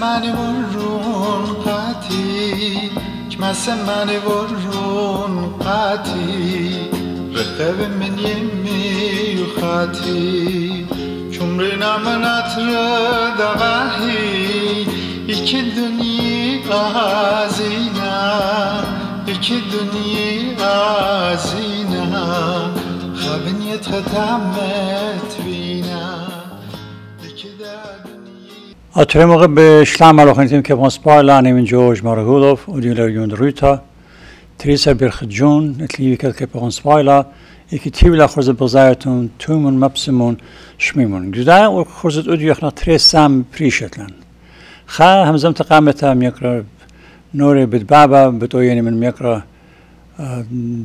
Mani vorun qati mani vorun qati رخب من يمي وخاتي شمرنا مناتر دغاهي iki dünya zina iki dünya zina خابن يتخدمت فينا اترم موقع به شلام علاقه که پاسپارلا نیمن جورج ماراگولوف و دیلر یون رویتا تریسا برخجون اتلیوی که پاسپارلا یکی تیولا خرز بزارتون تومون مبسمون شمیمون جدا و خرزت اودیوخنا تریسام پریشتلن خا همزم تقامتا میکرا نوری BetBaba بتویانی من میکرا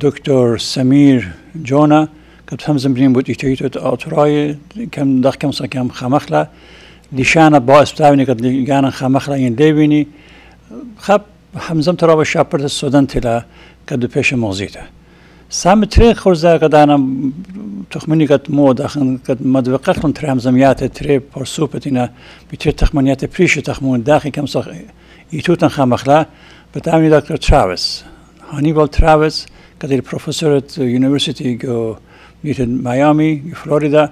دکتر سمیر جونا که همزم بریم بود ایتویتو آتورای کم داخل کم سکم خمخلا لیشان با استعمال نکرد لیگان خمخلا این دیوینی خب همزم تراب شاپرد السودان تلا کد پیش موزیته سام تری خورزه کدانم تخمینی کد مود آخن کد مدوقه خون تری همزمیات تری پرسوپتینا بیتری تخمینیات پریش تخمون داخل کم سخ ایتوتن خمخلا بتعمل دکتر تراویس هانیبال تراویس کدیر پروفسورت یونیورسیتی گو بیت میامی فلوریدا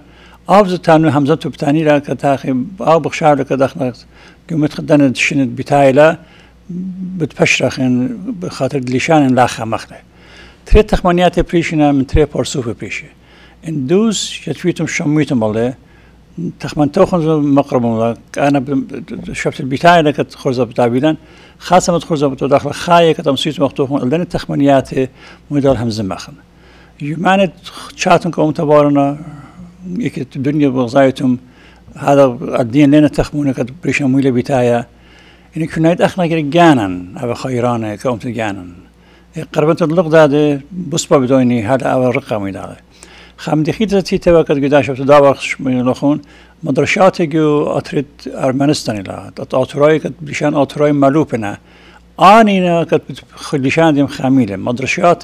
آبز تانو همزم تو بتانی را کتاخی آب بخشار کداخن قومت خدنا شنت بتاعلا بتبشرخن بخاطر لیشان لا خمخله تری تخمینیات پریشنا من تری پرسوف پریشه این دوز یتویتم شمیتم باله تخمن توخن مقربون لا أنا شفت البتاعلا كت خرزة بتعبيلان خاصة مت خرزة بتداخل خاية كتمسيط مختوخن لأن التخمينيات مدار همزم مخن يمانت شاتن كوم تبارنا يك الدنيا بغزايتهم هذا الدين لنا تخمونه كت بريشة مويلة بتاعيا إن كنايت أخنا جانا أبا خيرانة كوم تجانا قربت اللغة هذا بصبا بدوني هذا أبا رقم هذا خام دخيت زتي توقت قداش بتداوخش من الأخون مدرسات جو أتريد أرمنستان لا أتراي كت بلشان أتراي ملوبنا آنينا كت بلشان ديم خاميلة مدرسات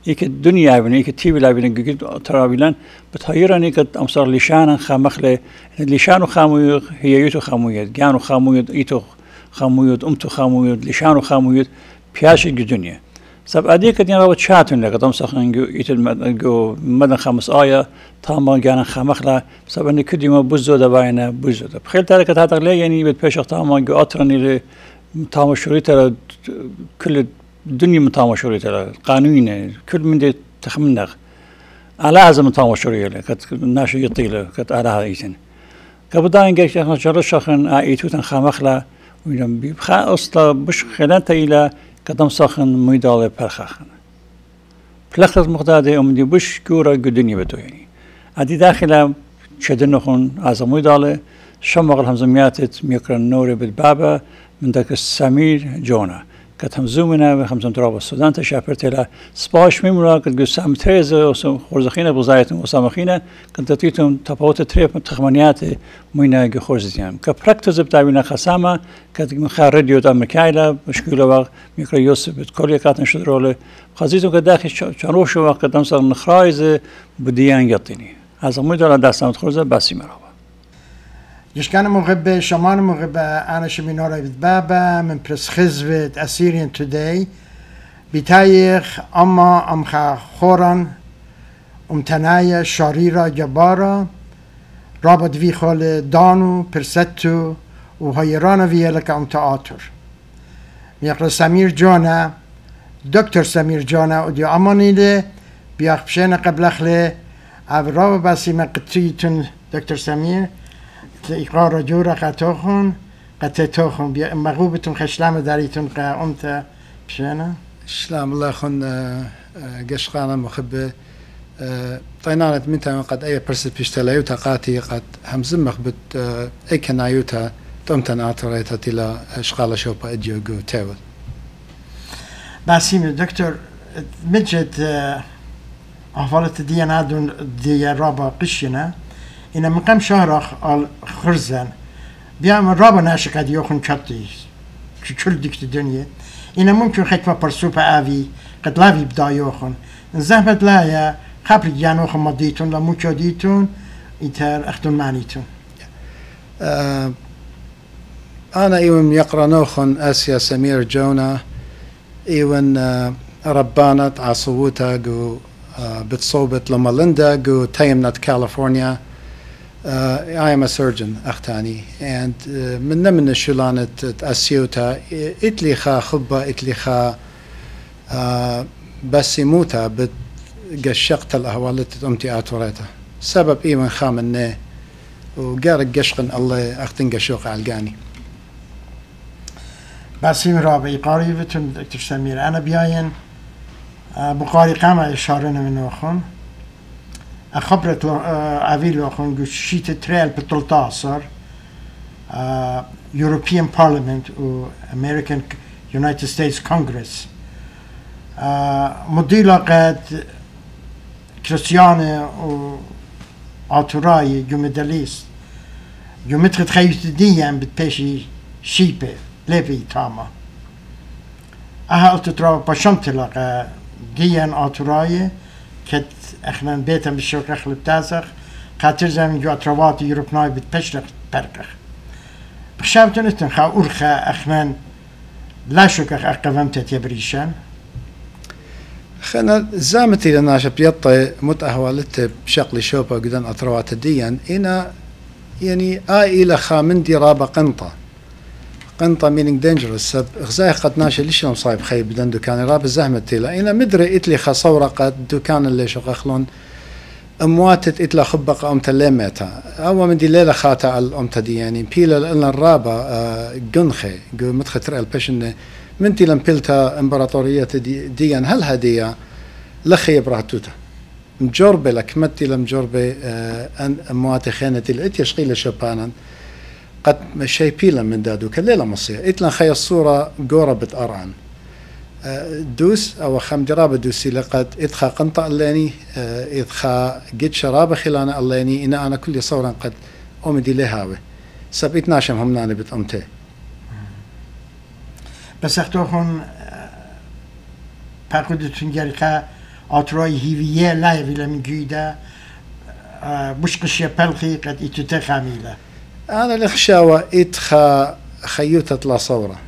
إيك الدنيا بين إيك تيبي لا بين جيت أترابيلان بتهيرني كت أمصار لشان خامخلة لشان خامويد هي يتو خامويد جانو خامويد إيتو خامويد أمتو خامويد لشان خامويد بياش الدنيا سب أديك كدين رابط شاتون لك دم سخن جو يتل جو مدن خمس آية تاما جانا خمخلا سب أني كدي ما بزودة باينة بزودة بخيل تارك تاتق لي يعني بتبيش تاما جو أطرني ل تاما شريطة كل الدنيا من تاما شريطة قانونية كل من دي تخمنغ على هذا تاما شريطة كت الناس يطيله كت على هذا إيتن كبداين جيش إحنا جرش شخن آيتوتن خمخلا وينم بخا أصلا بش خلان تيلا كدم ساخن ميدال برخاخن بلخت مقداد أمدي بش كورا قدني بدو يعني عدي داخله شدنخون از ميدال شمغل همزميات ميكرن نوري BetBaba من Dr.Samir جونا كت همزومنا وخمسة تراب السودان تشافرتلا سباش ميمورا كت قسم تريزة وخرزخينة بوزايتهم وسامخينة كت تيتم تفاوت تريب تخمانيات مينا جخرزتهم كبراكتوز بتاعنا خسامة كت مخار راديو أمريكايلا مشكلة وقت ميكرو يوسف بتكلية كاتن شدرولة خزيتهم كداخل شروش وقت كتم صار نخرايزة بديان يطيني هذا ميدال دستام تخرزة بس مرحبا يشكان مغب شمان مغب أنا شمي نوراي BetBaba من برس خزوة Assyrian today بتايخ أما أمخا خوران تنايا شاريرا جبارا رابط في خال دانو برستو وهيرانا فيلك تآتر ميقر سمير جونا دكتور سمير جونا ودي أماني له بيخبشين قبل أخلي أبرا بسي من قطيتون دكتور سمير إقرار جورا قطوخون قطتوخون مغوبتون خشلام داريتون قامت بشينا سلام الله خن قشقانا مخبة طينانة منتا قد أي برسل بيشتلايوتا قاتي قد همزم مخبت أي كنايوتا تمتن آتريتا تلا شغالة شوبا إديو جو تاول باسيم دكتور مجد أحوالت ديانا دون دي رابا قشنا إن من كم شهر خرزان بيعمل رابا ناشق قد يوخن شطي كل ديك الدنيا إن ممكن خكمة برسوبة آفي قد لافي بدا يوخن زهمت لايا خبري جانوخن مضيتون لموشو ديتون إتر أخدون معنيتون أنا إيوان يقرأ نوخن آسيا سمير جونا إيوان ربانة عصووتا جو بتصوبت لمالندا جو تايمنات كاليفورنيا. I am a surgeon أختاني and من الشلانة أسيوتا إتلي خا خبة إتلي خا بس يموتا بتقشقت الأهوالات أمتي آتوريتا سبب إيوان خامنة وقارق قشقن الله أختن قشوق عالقاني باسم رابعي قريبتون دكتور سمير أنا بياين بقاري قامة إشارنا من أخون خبرت أفيل أخون قلت شيت تريل بتلتاصر European Parliament و American United States Congress مديلة قد كريستيانة و آتوراي جمداليست جمدخت خيوت ديان بتباشي شيبة ليفي تاما قلت ترى باشمت لقى ديان آتوراي كت اخنا بيتا بالشوك اخل بتازخ خاطر زمین جو اتروات یوروپنای بید پشت برگخ بخشابتون اتن خا اورخا اخنا لا شوك اخ قوامتت يبريشان خنا زامتي لناشا بيطي متأهوالت بشكل شوبا قدان اتروات الديان انا يعني الى خامندي رابا قنطة meaning dangerous سب غزاي قد ناشا ليش يوم صايب خي بدن دكان راب الزحمة تيلا انا مدري اتلي خصورة قد دكان اللي شغخلون امواتت اتلا خبق امتا ليمتا اول من دي ليلة خاتا الامتا دي يعني بيلا لنا الرابا قنخي قو متختر البشن منتي لمبلتا امبراطورية ديان هل هدية لخي براتوتا مجربة لك متي لمجربة ان امواتي خينتي لقيت يشغيل شبانا قد شي بيلا من دادو كليلة مصير اتلن خي الصورة قورة بتقرعن دوس او خم درابة دوسي لقد ادخا قنطة الليني ادخا قد شرابة خلانة الليني انا انا كل صورا قد امدي لهاوي سب اتناشم هم ناني بتأمتي بس اختوخون پاقودتون گرقا آتراي هيوية لا يفيلا من جيدا بشقشي بلخي قد اتوتا خاميلة أنا لخشاوة إتخا خيوتة لا صورة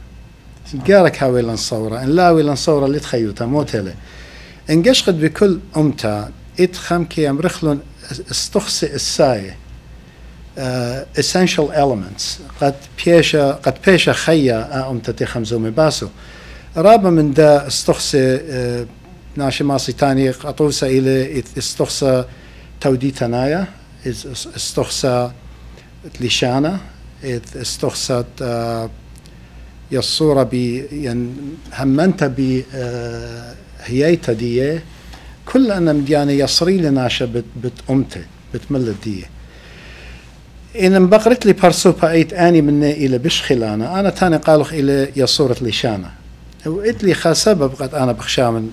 قارك هاوي لن صورة إن لاوي لن صورة اللي تخيوتها موتلة إن قشقد بكل أمتا إتخم كي يمرخلون استخصي الساية essential elements قد بيشا خيا أمتا تخمزومي باسو رابا من دا استخصي ناشي ماسي تاني قطوسة إلى استخصى توديتنايا استخصى لشانة استخصت يصورة بي همنت بي هيايتا دي كل أنا مديانة يصري لناشا بتأمته بتملت دي إن بقرت لي برسوبا ايت اني مني إلى بشخلانة أنا تاني قالوخ إلى يصورة لشانة وقلت لي خا سبب قد أنا بخشامن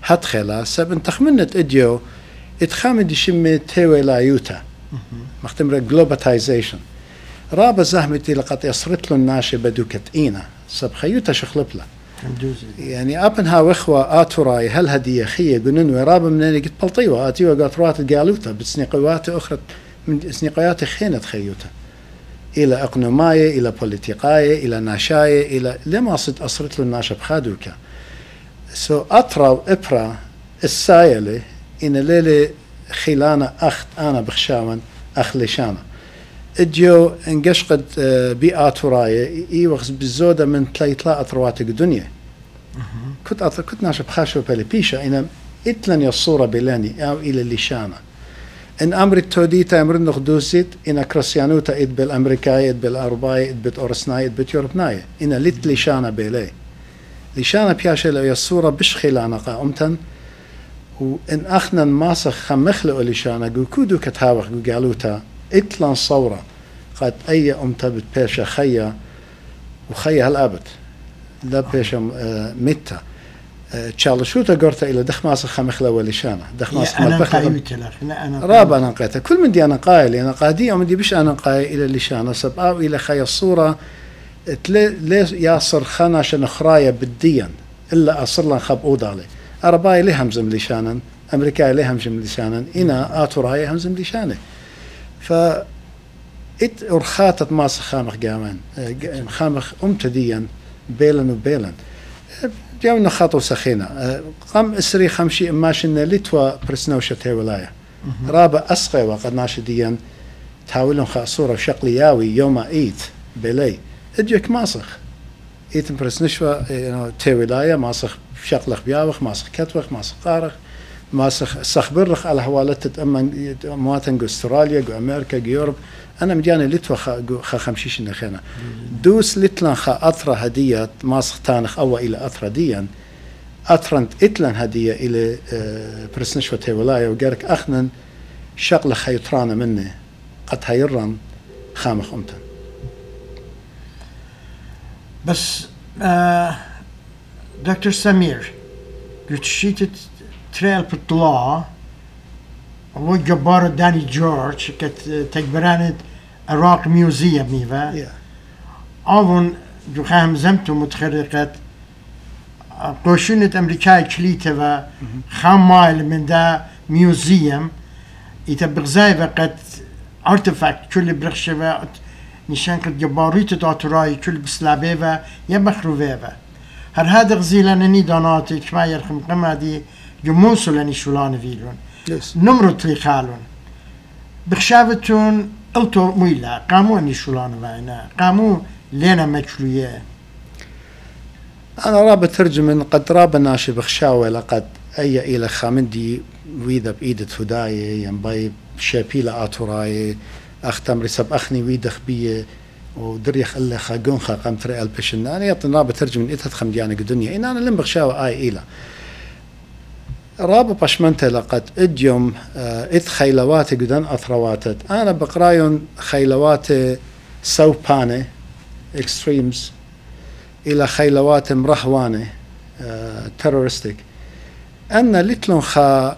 هدخلا سبب تخمنت إديو اتخامد شمي تيوي لا يوتا مختمرة globalization رابا زهمتي لقد يصرت له الناشي بدوكت إينا سب خيوتا شخلب له يعني أبنها وإخوة آتوراي هل هدية خية قننوي رابا منين قلت بلطيوة آتيوة قاطرات القالوتا بسنيقوات أخرى من سنيقوات خينة خيوتا إلى أقنوماية إلى بوليتيقاية إلى ناشاية إلى لما صد أصرت له الناشي بخادوكا سو أطرا وإبرا السايلة إن ليلة خلانة أخت أنا بخشاون أخ لشانة إجيو انقشقد بآتوراية إيوغز بالزودة من تليطلاء أطرواتك الدنيا كنت ناشب خاشو بالبيشة إن إتلن يصورة بلاني أو إلى اللشانة إن أمر التوديتا أمر النخدوسيت إن كريستيانوتا إد بالأمريكاية إد بالأوروباية إد بالأورسناية إد باليوروبناية إن لت لشانة بلي لشانا بياشة لو الصورة بش خيلانا قا أمتن وإن أخنا ماسخ خمخلق لشانا جو كودو كتاوخ جو قالوتا إطلان صورة قد أي أمتا بتباشا خيا وخيا هالأبد لا باشا متى تشالشوتا قرتا إلى دخ ماسخ خمخلق ولشانا دخ ماسخ أنا رابا أنا قايتها كل من دي أنا قايل أنا قادي أو من دي بش أنا قايل إلى لشانا سبقاو إلى خيا الصورة ليش ياصر خنا عشان خرايا بديا إلا أصر لنا خب أوضالي أرباي ليه همزم لشانا أمريكا ليه همزم لشانا إنا آتوراي همزم لشانه إت أرخاتت ماس خامخ جامان خامخ أمتديا بيلن وبيلن جاونا خاطو سخينة قام إسري خمشي إماشنا لتوا برسنوشة ولاية رابع أسقى وقد ناشديا تحاولون خاصورة شقلي ياوي يوم إيت بلي اجيك ماسخ ايتم برسنشوا تيولايا ماسخ شقلخ بياوخ ماسخ كتوخ ماسخ قارخ ماسخ سخبرخ على حوالات تأمن مواتن جو استراليا جو امريكا جو يوروب انا مدياني لتوا خا خمشيش نخينا دوس لتلان خا اطرا هدية ماسخ تانخ او الى اطرا ديا اطرنت اتلان هدية الى برسنشوا تيولايا وقارك اخنن شقلخ هيطرانا مني قد هيرن خامخ امتن بس دكتور سمير قلت شيت تريل بطلع هو جبار داني جورج كت تكبرانت العراق ميوزيوم ميفا أظن جو خام زمتو متخرقت قوشونة أمريكاي كليتة خام مايل من دا ميوزيوم يتبغزاي قد ارتفاكت كل برخشة نشان قد جباريت داتوراي كل بسلابه و يبخروه و هر هذا غزيلانني داناتي كما يرخم قمة دي جموسولاني شولان فيلون نمرو تليخالون بخشافتون قلتو مويلا قامو اني شولان وانا قامو لينا مكلوية أنا رابط ترجم قد رابط ناشي بخشاوة لقد أي إلى خامندي ويذا بإيدة هداية ينباي شابيلة آتوراي أختم رسب أخني ويدخ بيه ودريخ إلا خاقون خاقام تري البشن أنا يطن رابط ترجم من إتت خمديانة الدنيا إن أنا لم بخشاوة إيلا رابط بشمنته لقد إديوم إت خيلواتي قدن أثرواتت أنا بقرايون خيلواتي سوباني إكستريمز إلى خيلوات مرهوانة تيرورستيك أنا لتلون خا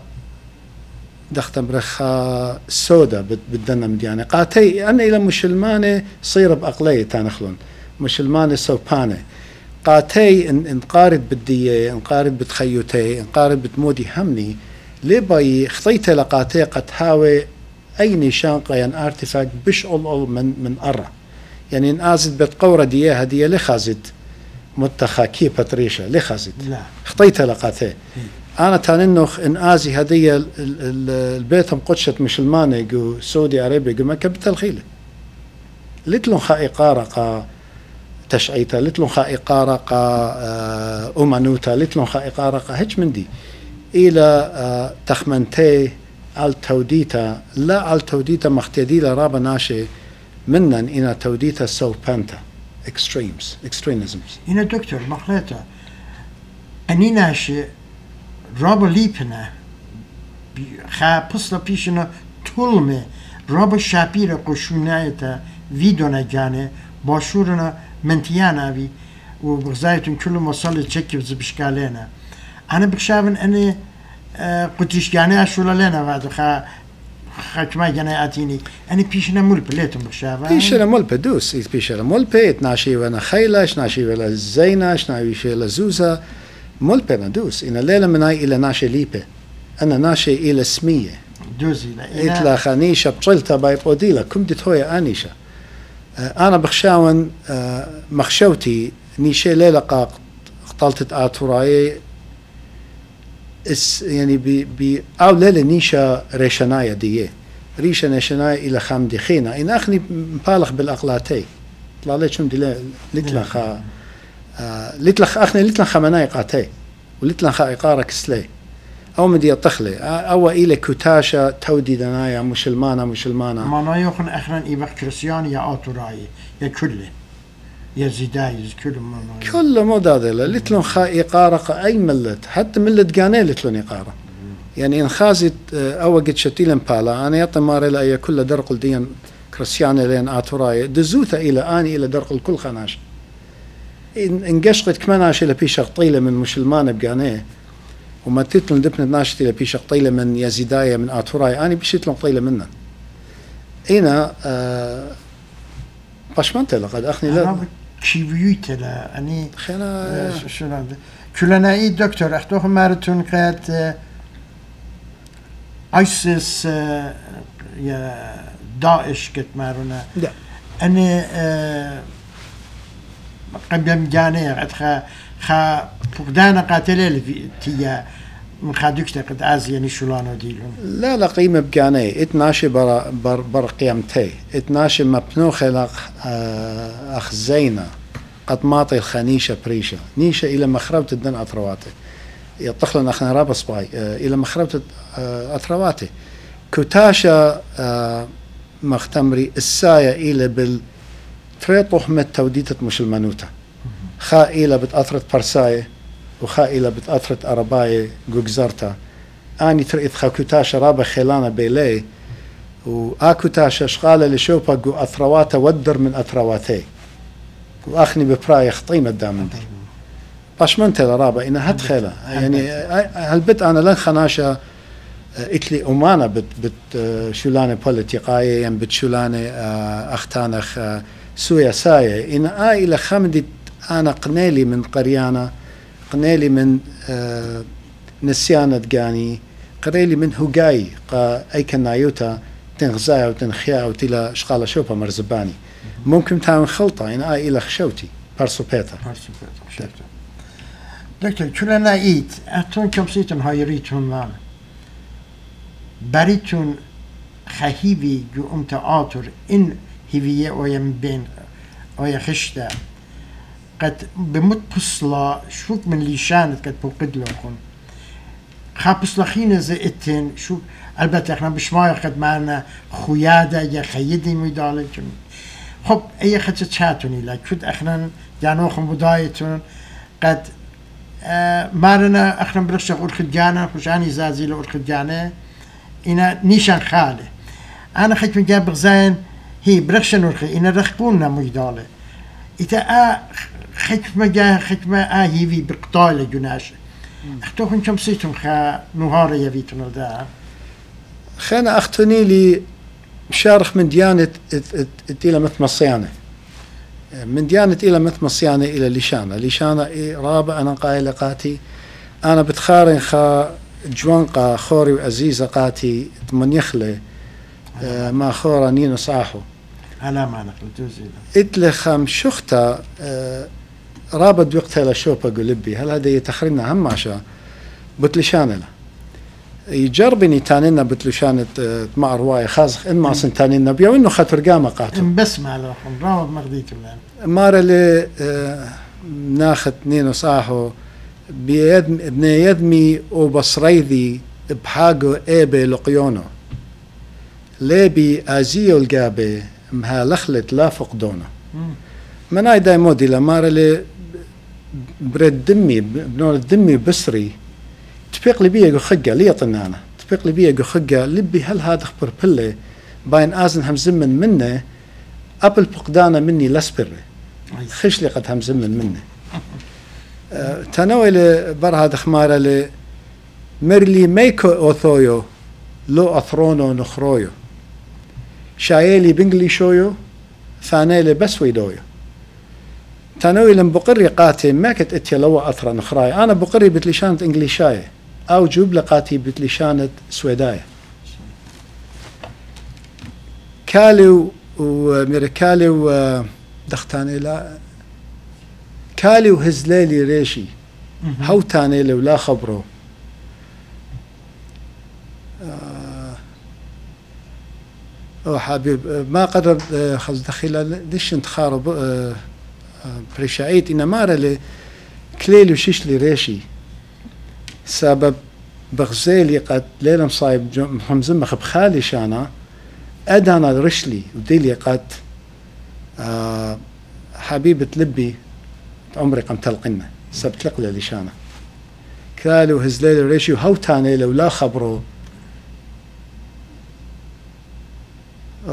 دختم برخا سودا بدنا مديانة قاتي أنا إلى مشلمانة صير بأقلية تانخلون مشلمانة سوبانة قاتي انقارد بدية انقارد بتخيوتي انقارد بتمودي همني لباي خطيته لقاتي قد هاوي أي نشان قيان ارتفاق بش أول من أرى يعني إن آزد بتقورة ديه هدية لخازد متخا كي باتريشا لخازد خطيته لقاتي أنا تاننخ إن آزي هدية البيت مقدشة مشلمانة جو سعودي عربي جو مكة بتلخيلة لتلون خا إقارة قا تشعيتا لتلون خا إقارة قا أمانوتا لتلون خا إقارة قا هج من دي إلى تخمنتي على توديتا لا على توديتا مختدي لرابا ناشي منن إنا توديتا سو بانتا extremisms هنا دكتور مخلطة أني ناشي رابا ليبنا خا پسلا پیشنا طولمه رابا شابيرا قشونايتا ويدونا جانه باشورنا منتيانا وي وبغزايتون كل مصالة تشكي بزبشكالينا أنا بخشابن أني قدرش جانه أشولا لنا وادو خا كما جانه آتيني أنا بيشنا ملبة ليتون بخشابن بيشنا ملبة دوس بيشنا ملبة اتناشي وانا خيلاش ناشي ولا زيناش ناشي ولا زوزا ملبة ندوس إن الليلة مناي إلى ناشي ليبة أنا ناشي إلى سمية دوزي إتلا خانيشة بطلتا باي بوديلا كم دي تويا آنيشة أنا بخشاون مخشوتي نيشي ليلة قطلت آتوراي يعني أو ليلة نيشة ريشنايا ديه ريشة نيشنايا إلى خام دي خينا إن أخني مبالغ بالأقلاتي طلع لي شم دي لتلخا لتلخ أخني لتلخ مناي قاتي ولتلخ إقارة كسلي أو مدي الطخلة أو إلى كتاشة تودي دنايا مسلمانة ما نايوخن أخرا إبق كريستيان يا آتوراي يا كله يزيدايز كل مو دادلا لتلون خا إقارة أي ملت حتى ملت جاني لتلون إقارة يعني إن خازت أوجد شتيلن بالا أنا يطمار إلى أي كل درق الدين كريستياني لين آتوراي دزوتا إلى آني إلى درق الكل خناش إن قشقت كمان عاش إلى بيشق طيلة من مسلمان بجاني وما تتلون دبنت ناشت إلى بيشق طيلة من يزيداية من آتوراي أنا بيشتلون طيلة منن هنا باشمنت لقد أخني لا كيفيوت لا أني خنا شو هذا كلنا إيه دكتور أحتوه مارتون قات آيسيس يا داعش كت مارونا لا أنا قبل مجاني خا فقدان قاتلة تيا من خادوك تقد آزياني شلانو ديلون لا قيمة بجاني اتناشي بر قيمتي اتناشي مبنو خلق أخزينا قد ماطي الخنيشة بريشة نيشة إلى مخربة الدن أطرواتي يطخلن أخنا رابس باي إلى مخربة أطرواتي كتاشا مختمري الساية إلى بالتريطوح مت توديتة مش المنوتة خا إلى بتأثرت برساية وخا إلى بتأثرت أرباية جوجزرتا أني تريت خا كتاشا رابا خيلانا بيلي وآكتاشا شغالة لشوبا جو أثرواتا ودر من أثرواتي وأخني ببراي خطيمة دامندي باشمنت رابا إنها هتخيلة يعني هالبت أنا لن خناشا إتلي أمانة بت شولانة بوليتيقاية يعني بتشولانة أختانخ سويا ساية إن إلى خمدي أنا قنيلي من قريانا قنيلي من نسيانة جاني قريلي من هجاي أي كنايوتا تنغزايا وتنخيا وتلا شغالة شوبا مرزباني ممكن تعمل خلطة إن إلى خشوتي بارسوبيتا دكتور كلنا إيت أتون كم سيتم هايريتون معنا بريتون خهيبي جو تآتر إن هيفية ويم بين ويا خشتا قد بمت بصلا شوك من ليشانت قد بوقد لكم خابصلا خينا زي اتين شو البته احنا بشماية قد معنا خيادة يا خيدي ميدالجم خب اي خدت تشاتوني لا كود احنا جانوخم بدايتون قد مارنا احنا برشق ارخد جانا خوشاني زازي لارخد جانا إنا نيشان خاله أنا خيت من جاب غزين هي برخشن ورخي إنا رخبونا مجدالة إتا خيت ما جا خيت ما هيفي بقطالة جناش أختوكم كم سيتم خا نهار يفيتون دا خانا أختني لي شارخ من ديانة إلى مثل صيانة من ديانة إلى مثل صيانة إلى ليشانة رابع أنا قايل قاتي أنا بتخارن خا جوانقا خوري وعزيزة قاتي من يخلي ما خورا نينو صاحو أنا ما نقل توزيلا إتلي خام شختا رابط وقتها لشوبا قلبي هل هذا يتخرنا هم عشا بتلشانة يجربني تانينا بتلشانة مع رواية خازخ إن ما سنتانينا بيا وإنه خاطر قامة قاتل بس ما لهم رابط مغديتو لان مارا اللي ناخد نينو صاحو ابن يدمي وبصريذي بحاجو ايبي لقيونو ليبي ازيو الجابي مها لخلت لا فقدونه من اي داي مودي لمارا لي برد دمي بنور الدمي بسري تفيق لي بيا خقه لي طنانه تفيق لي بيا خقه لبي هل هذا خبر بله باين ازن هم زمن منه ابل فقدانه مني لسبر خش لي قد هم زمن منه تناول برها دخمارة ل مرلي ميكو أوثويو لو أثرونو نخرويو شايلي بنجلي شويو ثانيلي بس ويدويو تناول بقري قاتي ما كنت اتيا لو أثر نخراي أنا بقري بتلشانة إنجليشاية أو جوب لقاتي بتلشانة سويداية كاليو وميركاليو دختاني لا كالي وهزليلي ريشي هو تاني لو لا خبره حبيب ما قدر خز دخيلة ليش انتخارب بريشايت إن مارا لي كليلو شيش لي ريشي سبب بغزيلي قد ليلة مصايب حمزم بخالي شانا أدانا رشلي وديلي قد حبيبة لبي عمري قم تلقنا سبتلق للشانة كالو هزليل ريشيو هاو تاني لو لا خبروا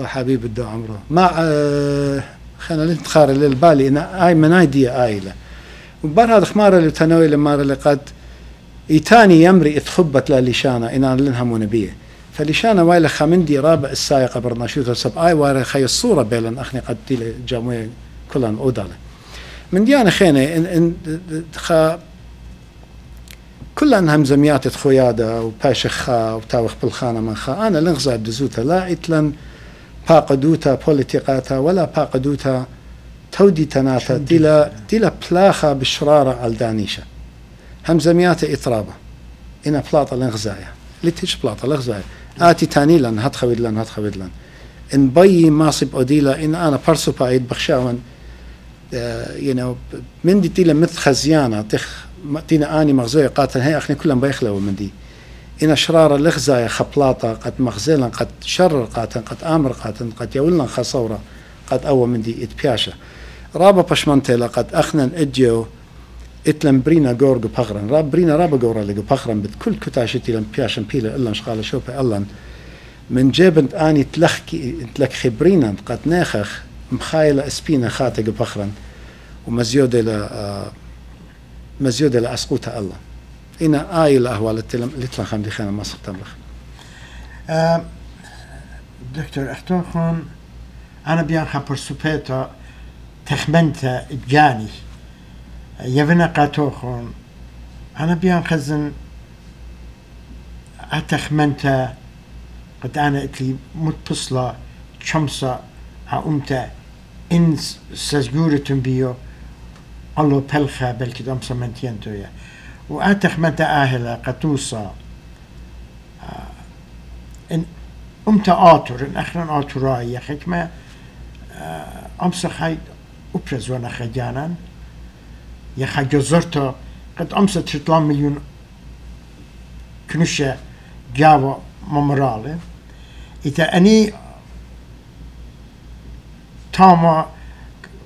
حبيب الدو عمره ما خلينا نتخار للبالي انا اي منايدي ايله وبر هذا خمار اللي تنوي لمار اللي قد ايتاني يمري اتخبت للشانة انا لنها منبيه فلشانة وايله خمندي رابع السايقه برناشوت سب اي وار خي الصوره بيلن اخني قد تيل جاموي كلن اوداله من ديانا خينه ان كل انهم زميات خوياده وباشخا وتاوخ بالخانه من خا انا لنغزا دزوتا لا اتلن باقدوتا بوليتيقاتا ولا باقدوتا تودي تناتا ديلا بلاخا بالشرارة على الدانيشة هم زميات إطرابة إنا بلاطة لنغزايا ليتش بلاطة لنغزايا آتي تاني لن هتخويد لن إن بي ماصب أديلا إن أنا برسو بايد بخشاون من دي تيلا مثل خزيانة تينا آني مغزوية قاتل هي أخني كلهم بيخلوا من دي إن شرارة لغزايا خبلاطة قد مغزيلا قد شرر قاتل قد آمر قاتل قد يولنا خصورة قد أول من دي إتبياشة رابا بشمنتلا قد أخنا إديو إتلم برينا جورج بخرن رابا جورا لجو بخرن بكل كتاشتي لم بياشن بيلا إلا شغالة شوفة إلا من جبنت آني تلك خبرينا قد ناخخ مخايلة اسبينا خاتق بخرن ومزيود إلى أسقوطة الله إنا آيلة أهوال التلم لتلن خمدي خانا مصر تملخ دكتور أختوخون أنا بيان خبر سوبيتا تخمنت جاني يفنا قاتوخون أنا بيان خزن أتخمنت قد أنا اتلي متصلة شمسة أمتا إن سجورة بيو الله بلخة بلكي دم سمنتين تويا وأتخمنت أهلا قطوصة إن أمتا آتور إن أخرا آتوراي يا خكمة أمسخ هاي أبرز وانا خجانا يا خجزرته قد أمسخ 3 مليون كنوشة جاوا ممرالة إذا أني تاما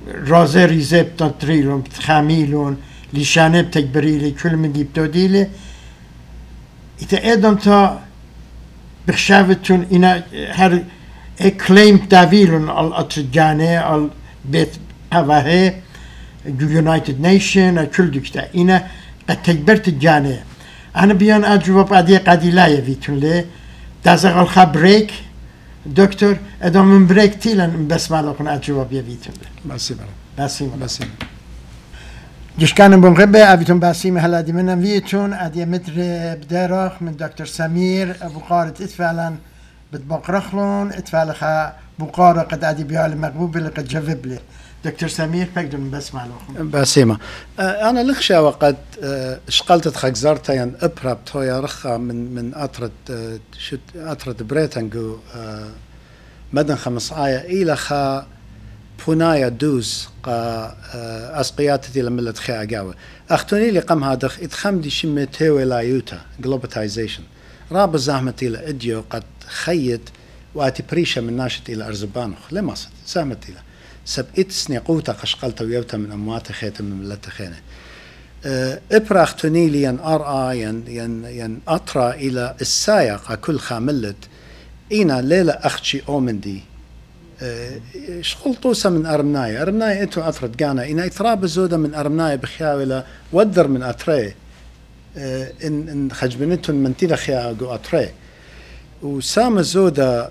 رازي ريزيب تطريلون بتخاميلون لشانه بتكبريلي كل من دي بتوديلي إذا أيضا تا بخشافتون إنا هر كليم تاويلون الأترجاني البيت هواهي يونايتد نيشن كل دكتا إنا قد تكبرت الجاني أنا بيان أجوب بعدي قادي لا يفيتون لي دازغ الخبريك دكتور ادام من بريك تيلن بس مالكم أجوب يفيتون لي باسم جش كان بنغبة أبيتون باسم هلا دي منم فيتون أدي متر بدارخ من دكتور سمير أبو قارة إتفعلا بتبقرخلون اتفعلخا بقارة قد عدي بيالي مغبوب اللي قد جذب لي دكتور سمير بقدر بسمع لكم باسيمة أنا لخشا وقد شقلت خجزرتا ين أبرا بتويا رخا من أطرد بريتنجو مدن 5 آية إلى خا بونايا دوز قا أسقياتتي لملت خي أقاوة أختوني لي قم هادخ إتخمدي شمتيوي لا يوتا globalization راب زحمتي لإديو قد خيط واتي بريشة من ناشط إلى أرزبانوخ لما صد زحمتي له سب إتسني قوتا قشقلتا ويوتا من أموات خيتا من ملتا خينة إبرا أختوني لي ين أرآ ين أطرى إلى السايق كل خاملت إينا ليلة أختشي أومندي شغل طوسة من أرمناية إنتو أطرد قانا إنا إثراب الزودة من أرمناية بخياولة ودر من أطري إن خجبنتون من تيلا خياقو أطري وسام الزودة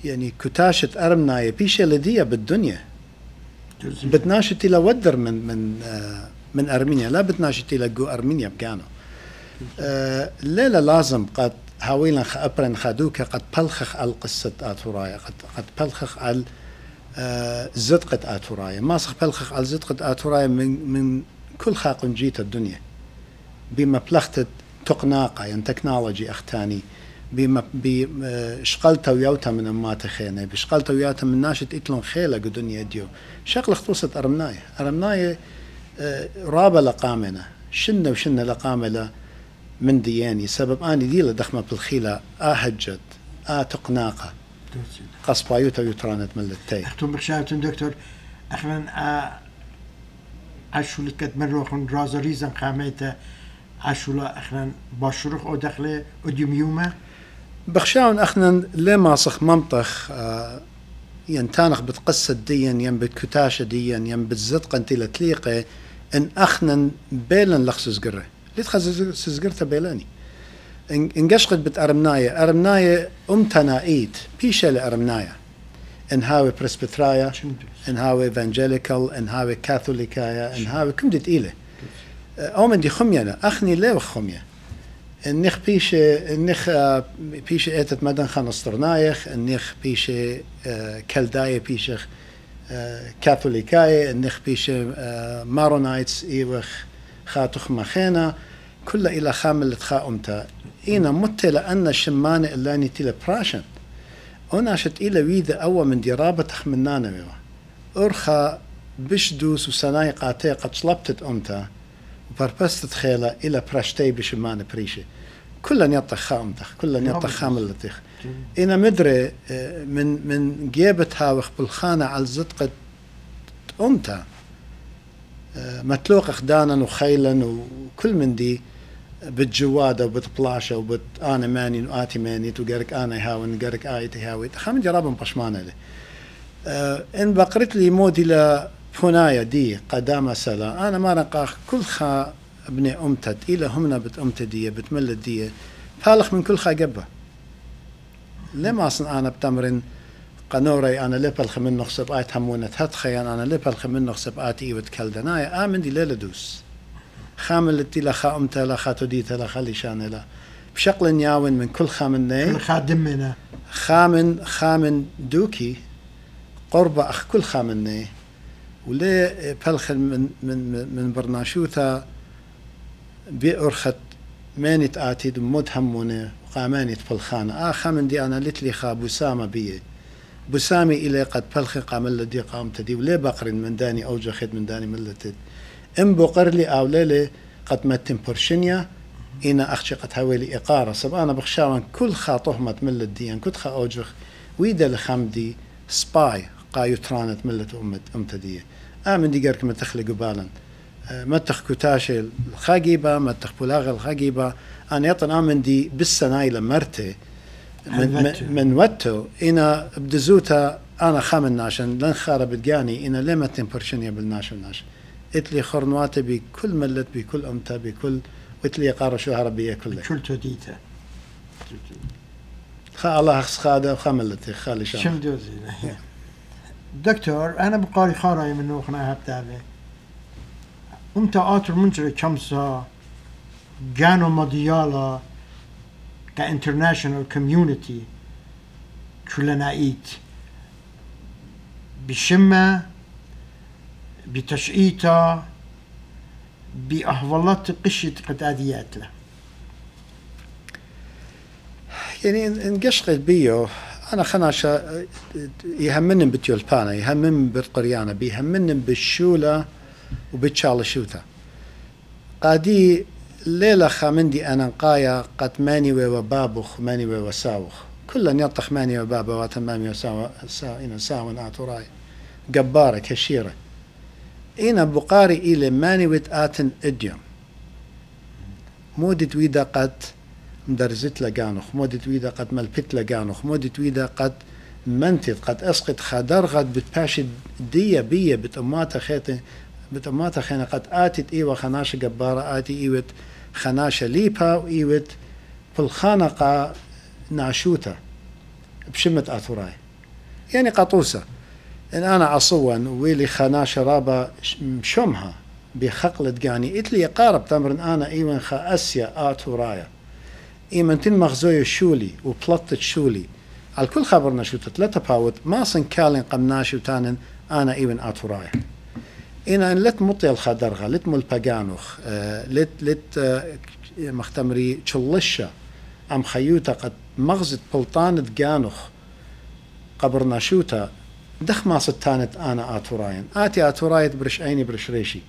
يعني كتاشة أرمناية بيشة لدية بالدنيا بتناشت إلى ودر من أرمينيا لا بتناشت إلى جو أرمينيا بقانا ليلة لازم قد هاويلا خأبرن خادوكا قد بلخخ على قصة آتورايا قد بلخخ على زدقة آتورايا ما صخ بلخخ على زدقة آتورايا من كل خاق جيت الدنيا بما بلختت تقناقة يعني تكنولوجي أختاني بما بشقلتا وياوتا من أمات خينة بشقلتا وياوتا من ناشط إتلون خيلة قدنيا ديو شغل خطوصة أرمناية رابة لقامنا شنة لقامنا من دياني سبب أني ديلا دخمة بالخيلة أهجت تقناقة قصبايوتا ويترانت من التاي أختم بخشاوتن دكتور احنا عشولي كتمروخن رازريزن خاميتا عشولا احنا باشروخ او دخله وديوم يوما بخشاون اخنا لما صخ منطخ ينتانخ بتقصة ديا ين بتكتاشة ديا ين بتزدق انتي لتليقة ان اخنا بيلن لخ سزقره ليت خز سزقرته بيلاني ان قشقت بتأرمناية أرمناية امتنائيت بيشة لأرمناية ان هاوي برسبترايا ان هاوي ايفانجيليكال ان هاوي كاثوليكايا ان هاوي كم دي تقيلة اومن دي خمينا اخني ليه خمية النخ بيشة النخ بيشة ايتت مدن خانسترنايخ النخ بيشة كالداية بيشة كاثوليكاية النخ بيشة مارونايتس ايوخ خاتخ مخينا كل إلى خامل لتخا أمتا إينا مت لأن الشمان اللاني تيلا براشن أنا شت إلى ويدا أول من دي رابط خمنانا ويوا أرخا بشدوس وسناي قاتي قد شلبتت أمتا وبربست تخيلا إلى براشتي بشمان بريشي كلن يطخ خامتخ كلن يطخ خامل لتخ إينا مدري من جيبتها وخ بالخانة على زدقة أمتا متلوق اخدانا وخيلا وكل من دي بتجوادة وبتبلاشة وبت انا ماني واتي ماني وقرك انا هاوي وقرك ايتي هاوي خامن جرابن بشمانة لي ان بقرت لي مودي لا بنايا دي قدامة سلا انا ما نقاخ كل خا ابني امتد الى همنا بت امتد دي بتملد دي فالخ من كل خا قبه لما اصلا انا بتمرن قنوري أنا لبالخ من نخصب آيت همونة هتخيان أنا لبالخ من نخصب آيت إيوت كالدنايا آمن دي ليلة دوس خامل التي لخا أمتا لخا تديتا لخا لشان لا بشكل نياون من كل خامن كل خادمنا خامن دوكي قرب أخ كل خامن ولي بالخ من برناشوتا بأرخت مانت آتي دمود همونة وقامانت بالخانة خامن دي أنا لتلي خا بسامة بيه بسامي إلى قد بلخ قامل لدي قامت دي وليه بقرن من داني أوجه خد من داني ملتد إن بقر لي أو ليلي قد متن برشنيا إنا أخشي قد هاولي إقارة سب أنا بخشاوان كل خاطه مت ملت دي كد خا أوجه ويدا لخمدي سباي قايو ترانت ملت أمت دي آمن دي قرك متخلي قبالا متخ كتاشي الخاقيبة متخ بلاغ الخاقيبة أنا يطن آمن دي بالسناي لمرتي من وتو إنا بدزوتا أنا خامن ناشن لن خارب الجاني إنا لما تنبرشنيا بالناشن ناشن إتلي خرنواتي بكل ملت بكل أمتا بكل وإتلي قارشو عربية كلها كل تديتا خا الله خاده وخاملتي خالي شام شم دوزي دكتور أنا بقاري خاراي من نوخنا هبتابي أمتا آتر منجري كمسا جانو مديالا كانترناشنال كوميونيتي كلنايت بشمة بتشقيتا بأحوالات قشة قتاديات له يعني إن قشقت بيو أنا خناشة يهمنن بتيولبانا يهمنن بالقريانة بيهمنن بالشولة وبتشالشوتا قادي ليلة خامندي أنا نقايا قد ماني وبابخ ماني وساوخ كلن يطخ ماني وبابا واتمامي إنا ساون آتوراي قبارة كشيرة إنا بقاري إلي ماني وتآتن إديوم مودت ويدا قد مدرزت لقانوخ مودت ويدا قد ملبت لقانوخ مودت ويدا قد منتد قد أسقط خادر قد بتباشي دية بية بتأماتها خيطة بتأماتها خينا قد آتت إيوة خناشة قبارة آتي إيوة خناشة ليبا وإيوة بالخانقة ناشوتا بشمة آثوراي يعني قطوسة إن أنا عصوا ويلي خناشة رابا مشمها بخقلت قاني إتلي يقارب تمرن أنا إيوان خا أسيا آثورايا إيمن تن مغزوية شولي وبلطت شولي على كل خبر ناشوتا ثلاثة باوت ما سنكالين قمناشي وتانن أنا إيوان آثورايا إنا إن لت مطي الخدرغة لت ملبقانوخ لت مختمري تشلشة أم خيوتا قد مغزت بلطانة قانوخ قبرنا شوتا دخ ما ستانت أنا آتوراين آتي آتورايت برش عيني برش ريشي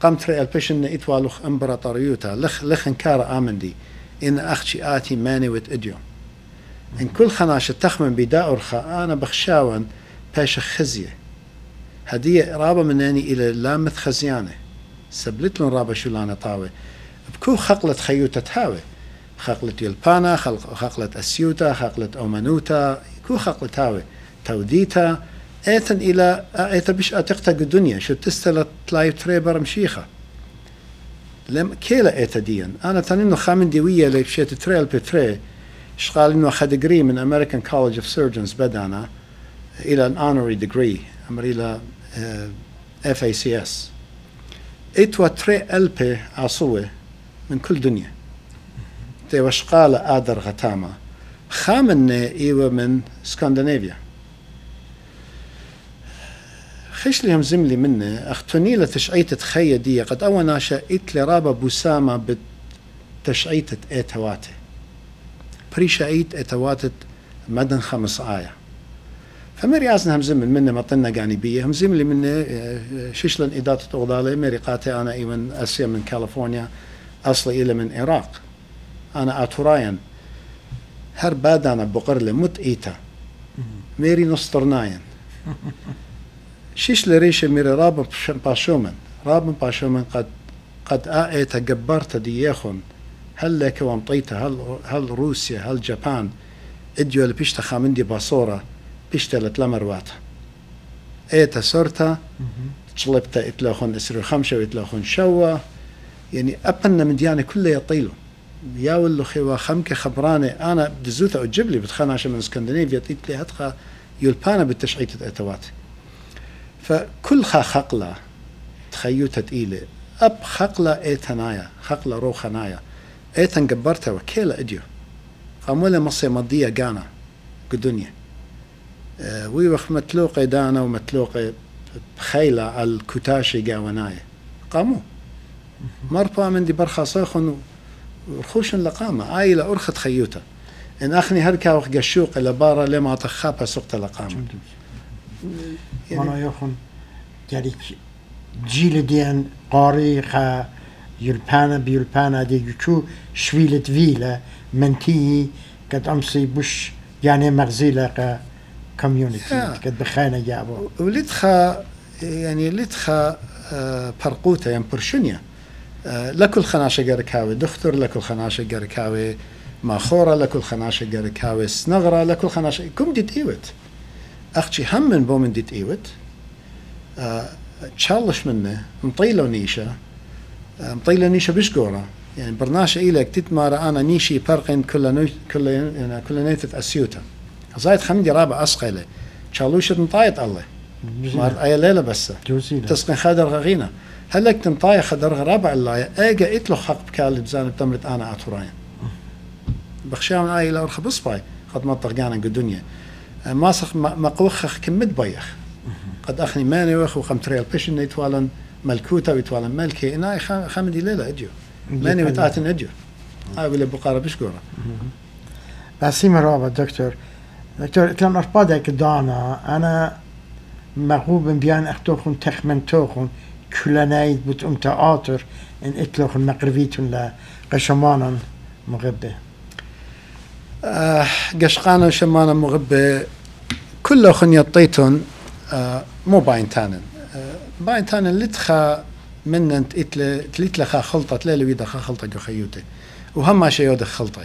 قمت رئي البشن إتوالوخ إمبراطوريوتا لخ انكار آمندي إن أختي آتي ماني وت إديوم إن كل خناشة تخمن بداء أرخا أنا بخشاون باش خزية هدية رابة مناني إلى لامث خزيانة سبلت لهم رابة شولانا طاوة بكو خقلة خيوتة تهاوي خقلة يلبانا خقلة أسيوتا خقلة أومانوتا كو خقلة هاوي توديتا ايتن الى ايتا بش اتقتا الدنيا شو تستلت تلاي تريبر مشيخة لم كيلا ايتا ديان انا تاني انه خامن ديوية اللي بشيت تريل بتري شغال انه اخذ degree من American College of Surgeons بدانا الى an honorary degree امر الى FACS ايتوا تري البي عصوة من كل دنيا تي وشقالة ادر غتامة خامن ايوه من اسكندنافيا خيش لهم زملي منه اختوني لتشعيتة خية دي قد اوانا شايت لي رابا بوسامة بتشعيتة ايتواته بريشايت ايتواتت مدن 5 آية فمري عزنا هم زمل منه مطلنا جانبية هم زملي منه ششلن إدارة أغضالي مري قاتي أنا إيمن أسيا من كاليفورنيا أصلي إلى من العراق أنا آتورايان هر بادانا بقرلي مت إيتا ميري نصطرنايان شيش لريشة ميري رابن باشومن قد آئتا جبرتا دياخن هل لك ومطيتا هل روسيا هل جابان اديو اللي بيشتا خامندي باصورة بيشتا لتلمرواتا ايتا سورتا تشلبتا اتلاخون اسرو خمشة واتلاخون شوا يعني ابنا مديانة كله يطيلو ياولو خيوا خمكة خبراني انا دزوتا اجيب لي بتخاناشة من اسكندنافيا تيت لي هتخا يلبانا بالتشعيت اتوات فكل خقلة تخيوتا تقيلة اب خقلة ايتنايا خقلة روخنايا ايتن قبرتها وكيلا اديو قامولا مصي مضية قانا قدنيا ويوخ متلوقي دانا ومتلوقي بخيلة على الكتاشي قاونايا قاموا مربا من دي برخا صاخن ورخوشن لقامة عايلة أرخت خيوتا إن أخني هركا وخ قشوق إلى بارا لما تخابها سقط لقامة مانا يخن يعني جيل ديان قاريخة يلبانا دي يشو شويلة فيلا منتي قد أمسي بش يعني مغزيلة كوميونيتي قد بخانة جابو ولدخا يعني لدخا برقوتا يعني برشنيا لكل خناشة جركاوي دكتور لكل خناشة جركاوي ماخورة لكل خناشة جركاوي سنغرة لكل خناشة كم ديت ايوت اختي هم من بومن ديت ايوت تشالش منه مطيلو نيشة بشقورة يعني برناشة إلك تتمارى أنا نيشي فرقين كل نيتة أسيوتا زايد خمدي رابع أسقيلة تشالوشة تنطايت الله مارت أي ليلة بس تسقن خادر غغينا هلك تنطاي خدر رابع الله اجا اتلو حق بكالي بزانب تمرت أنا أطوراين بخشاون آي لأور خبص باي قد ما طرقانا الدنيا ماسخ مقوخخ كمد بايخ قد أخني ماني وخ وخمتريال بيشن يتوالن ملكوتا ويتوالن ملكي إناي خامدي ليلة أجيو ماني وتاتن أجيو هاي ولا بقارة بشكورة باسيم رابع دكتور كان أربادك دانا أنا مغوب بيان أختوخن تخمنتوخن كلانايد بتقوم تآطر إن إتلوخن مقربيتون لقشمانا مغبة قشقانا وشمانا مغبة كلوخن يطيتون مو باينتانن باينتانن لتخا منن تلتلخا خلطة تلالي ويدخا خلطة جخيوتي وهم شيء يودخ خلطة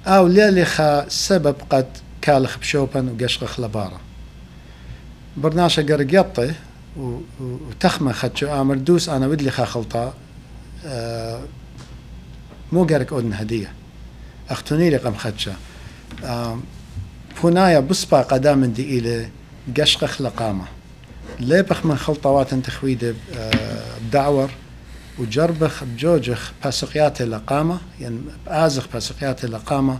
أو لالخا سبب قد كالخ بشوبن وقشق لبارة برناشة قرقيطي وتخمة خدشو آمر دوس أنا ودلي خا خلطة مو قارك أودن هدية أختوني لي قم خدشة فنايا بصبع قدام دي إلي قشق لقامة ليبخ من خلطوات تخويدة بدعور وجربخ بجوجخ باسقيات لقامة يعني بآزخ باسقيات لقامة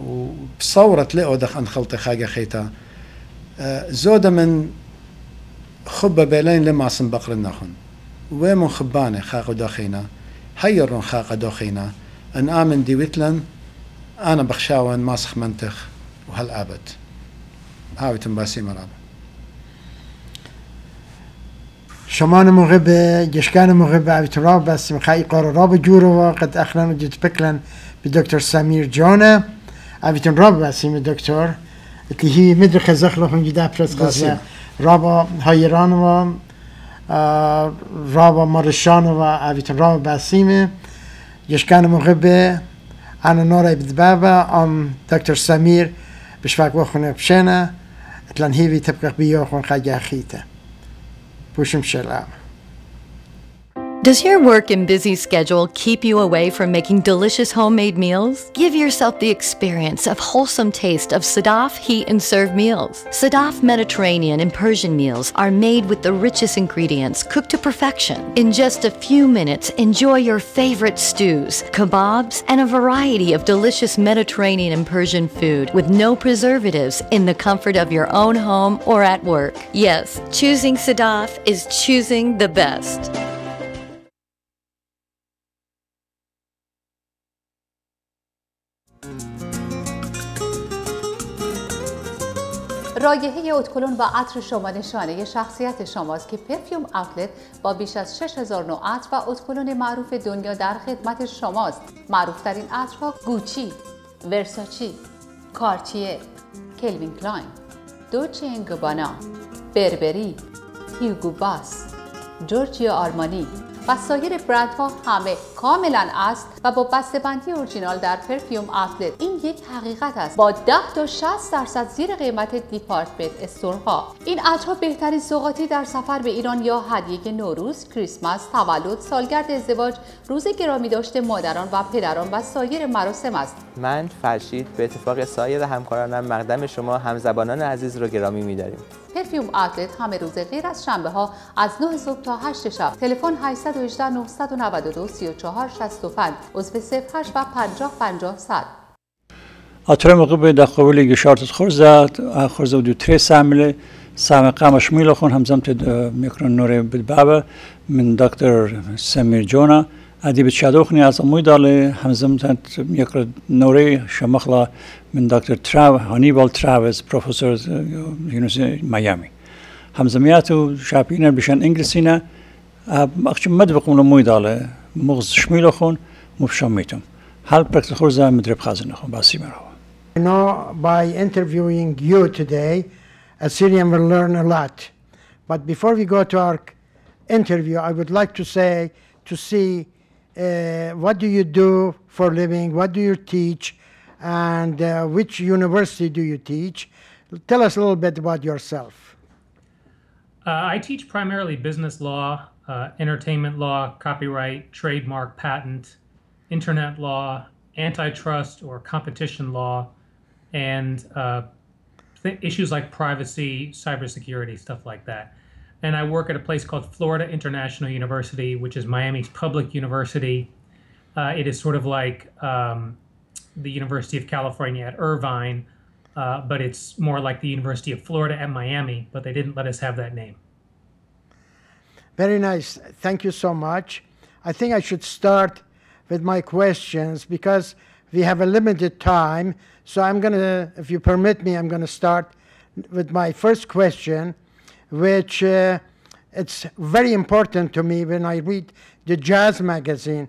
وبصورة لأودخ أن خلطي خاقة خيتا زودة من خبة بيلين لما سنبقر النخن ويمون خبانة خاقو داخينا هيرون خاقة داخينا أن آمن دي ويتلن أنا بخشاوان ماسخ منتخ وهالأبد هاوي تنباسي مرابا شمان مغبة جشكان مغبة عبد الراب بس مخاي قراراب جوروا قد أخلان وجد بكلن بدكتور سمير جونا عبد الراب بس الدكتور اللي هي مدرخة زخلة من جدا برس غزة رابا هایرانوا رابا مارشانوا اویت رابا بسیمه يشكان مغبة أنا نوراي BetBaba دكتور سمير بشفاك وخنا بشنا تلان هيفي تبقى بيوخون خاجة خيته بوشم شلام. Does your work and busy schedule keep you away from making delicious homemade meals? Give yourself the experience of wholesome taste of Sadaf Heat and Serve meals. Sadaf Mediterranean and Persian meals are made with the richest ingredients cooked to perfection. In just a few minutes, enjoy your favorite stews, kebabs, and a variety of delicious Mediterranean and Persian food with no preservatives in the comfort of your own home or at work. Yes, choosing Sadaf is choosing the best. رایحه اتکلون و عطر شما نشانه شخصیت شماست که پرفیوم آوتلت با بیش از 6000 نوع عطر و اتکلون معروف دنیا در خدمت شماست. معروفترین عطرها گوچی، ورساچی، کارتیه، کلوین کلاین، دوچه اند گابانا، بربری، هیوگو باس، جورجیا آرمانی و سایر برندها همه کاملا اصل و با بسته‌بندی اورجینال در پرفیوم آوتلت. این یک حقیقت است با 10 تا 60% زیر قیمت دیپارتمنت استورها. این عطرها بهترین سوغاتی در سفر به ایران یا هدیه نوروز، کریسمس، تولد، سالگرد ازدواج، روز گرامی داشته مادران و پدران و سایر مراسم است. من فرشید به اتفاق سایر همکارانم مقدم شما همزبانان عزیز رو گرامی می‌داریم. پرفیوم آوتلت همه روز غیر از شنبه ها از 9 صبح تا 8 شب. تلفن 818 992 34 65 عضو 08 و 50 50 100. أترى مغبى دخولي جشارت خرزة ودو تري ساملة قام شميلو خون همزمت ميكرون نوري BetBaba من دكتور سمير جونا أدي بتشادوخني از أموي دالي همزمت ميكرون نوري شمخلا من دكتور هانيبال ترافيس بروفيسور يونيفرسيتي ميامي همزمياتو شابينا بشان إنجلسينا أخش مدبقون أموي دالي مغز شميلو خون مبشاميتم هل بركت خرزة مدرب خازن خون باسي مرحبا. I know by interviewing you today, Assyrian will learn a lot. But before we go to our interview, I would like to see what do you do for a living, what do you teach, and which university do you teach? Tell us a little bit about yourself. I teach primarily business law, entertainment law, copyright, trademark, patent, internet law, antitrust or competition law, and issues like privacy, cybersecurity, stuff like that. And I work at a place called Florida International University, which is Miami's public university. It is sort of like the University of California at Irvine, but it's more like the University of Florida at Miami, but they didn't let us have that name. Very nice. Thank you so much. I think I should start with my questions because we have a limited time. So I'm going to, if you permit me, I'm going to start with my first question, which it's very important to me when I read the Jazz magazine.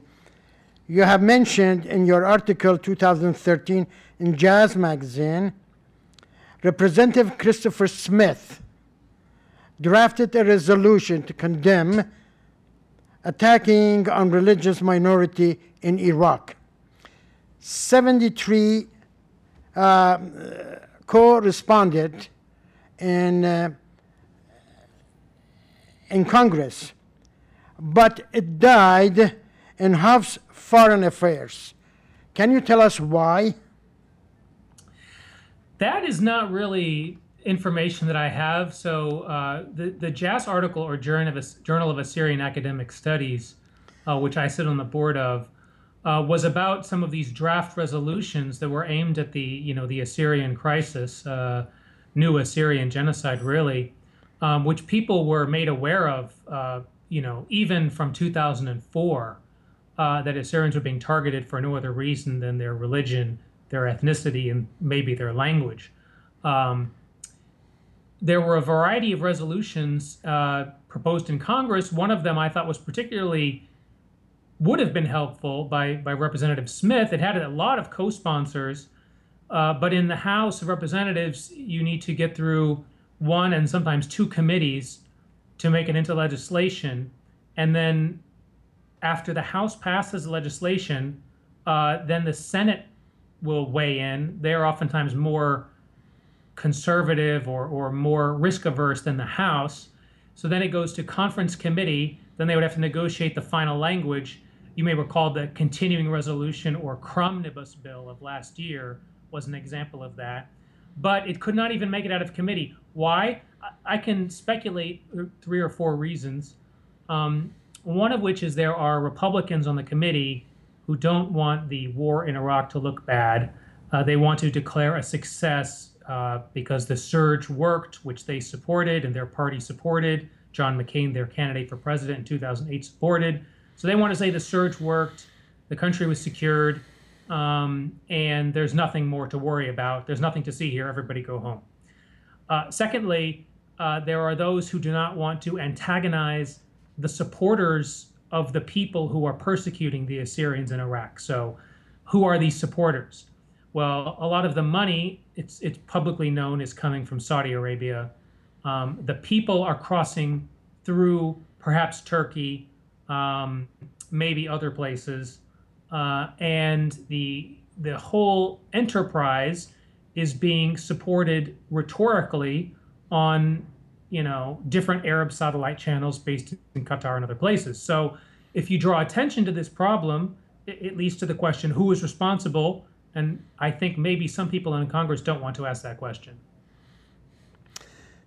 You have mentioned in your article 2013 in Jazz magazine, Representative Christopher Smith drafted a resolution to condemn attacking on religious minority in Iraq. 73 co-responded in Congress, but it died in House Foreign Affairs. Can you tell us why? That is not really information that I have. So the JAS article, or Journal of Assyrian Academic Studies, which I sit on the board of, was about some of these draft resolutions that were aimed at the Assyrian crisis, new Assyrian genocide, really, which people were made aware of, even from 2004, that Assyrians were being targeted for no other reason than their religion, their ethnicity, and maybe their language. There were a variety of resolutions proposed in Congress. One of them I thought would have been helpful by Representative Smith. It had a lot of co-sponsors, but in the House of Representatives, you need to get through one and sometimes two committees to make it into legislation. And then after the House passes legislation, then the Senate will weigh in. They're oftentimes more conservative or more risk averse than the House. So then it goes to conference committee. Then they would have to negotiate the final language. You may recall the continuing resolution or Cromnibus bill of last year was an example of that. But it could not even make it out of committee. Why? I can speculate 3 or 4 reasons. One of which is there are Republicans on the committee who don't want the war in Iraq to look bad. They want to declare a success because the surge worked, which they supported and their party supported. John McCain, their candidate for president in 2008, supported. So they want to say the surge worked, the country was secured, and there's nothing more to worry about. There's nothing to see here. Everybody go home. Secondly, there are those who do not want to antagonize the supporters of the people who are persecuting the Assyrians in Iraq. So who are these supporters? Well, a lot of the money, it's publicly known, is coming from Saudi Arabia. The people are crossing through perhaps Turkey, maybe other places, and the whole enterprise is being supported rhetorically on different Arab satellite channels based in Qatar and other places. So if you draw attention to this problem, it leads to the question, who is responsible? And I think maybe some people in Congress don't want to ask that question.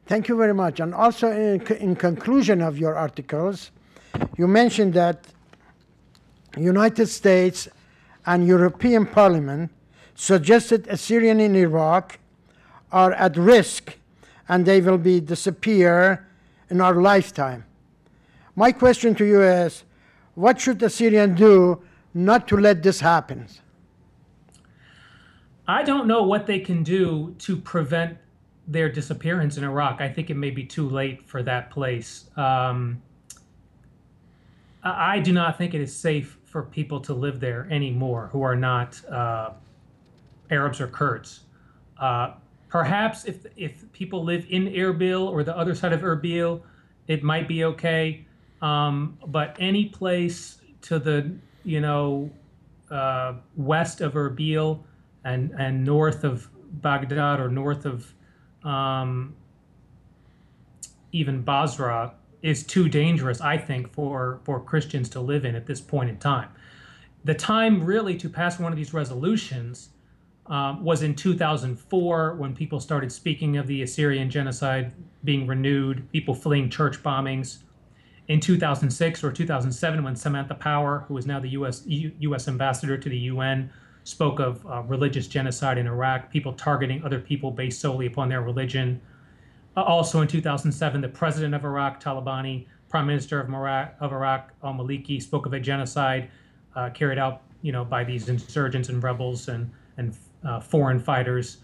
Thank you very much. And also in conclusion of your articles, you mentioned that United States and European Parliament suggested Assyrians in Iraq are at risk and they will disappear in our lifetime. My question to you is, what should Assyrians do not to let this happen? I don't know what they can do to prevent their disappearance in Iraq. I think it may be too late for that place. I do not think it is safe for people to live there anymore who are not Arabs or Kurds. Perhaps if people live in Erbil or the other side of Erbil, it might be okay. But any place to the west of Erbil and north of Baghdad or north of even Basra is too dangerous, I think, for Christians to live in at this point in time. The time really to pass one of these resolutions was in 2004 when people started speaking of the Assyrian genocide being renewed, people fleeing church bombings. In 2006 or 2007 when Samantha Power, who is now the U.S. ambassador to the UN, spoke of religious genocide in Iraq, people targeting other people based solely upon their religion. Also in 2007, the president of Iraq, Talabani, prime minister of Iraq, al-Maliki, spoke of a genocide carried out by these insurgents and rebels and foreign fighters.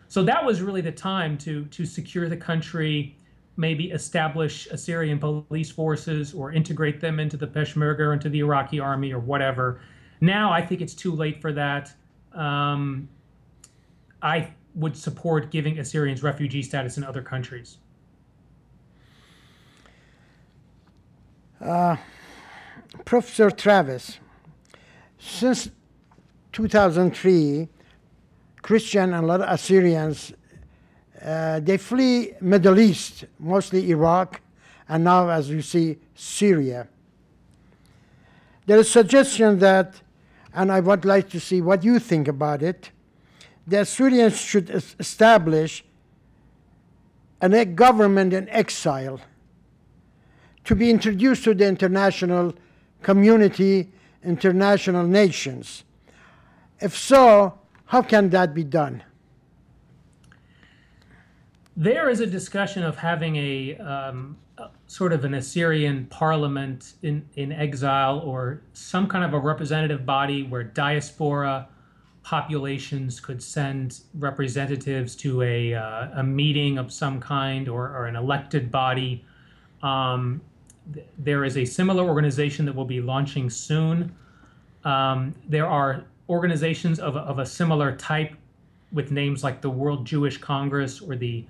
So that was really the time to secure the country, maybe establish Assyrian police forces or integrate them into the Peshmerga or into the Iraqi army or whatever. Now I think it's too late for that. I would support giving Assyrians refugee status in other countries. Professor Travis, since 2003, Christian and a lot of Assyrians, they flee Middle East, mostly Iraq, and now, as you see, Syria. There is suggestion that, and I would like to see what you think about it, the Assyrians should establish a government in exile to be introduced to the international community, international nations. If so, how can that be done? There is a discussion of having a sort of an Assyrian parliament in exile, or some kind of a representative body where diaspora populations could send representatives to a meeting of some kind, or an elected body. There is a similar organization that will be launching soon. There are organizations of a similar type with names like the World Jewish Congress or the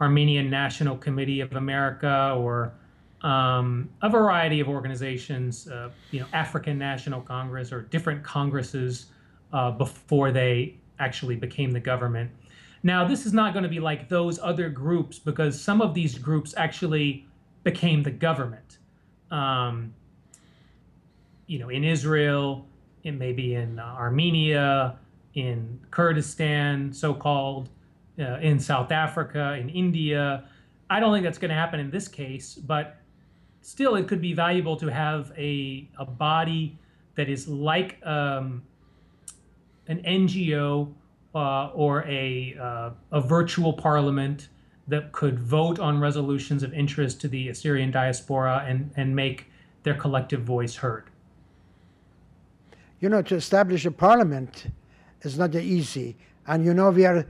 Armenian National Committee of America, or a variety of organizations, African National Congress, or different congresses before they actually became the government. Now, this is not going to be like those other groups, because some of these groups actually became the government. In Israel, it may be in Armenia, in Kurdistan, so-called, in South Africa, in India. I don't think that's going to happen in this case, but still it could be valuable to have a body that is like an NGO or a virtual parliament that could vote on resolutions of interest to the Assyrian diaspora and make their collective voice heard. To establish a parliament is not easy. And we are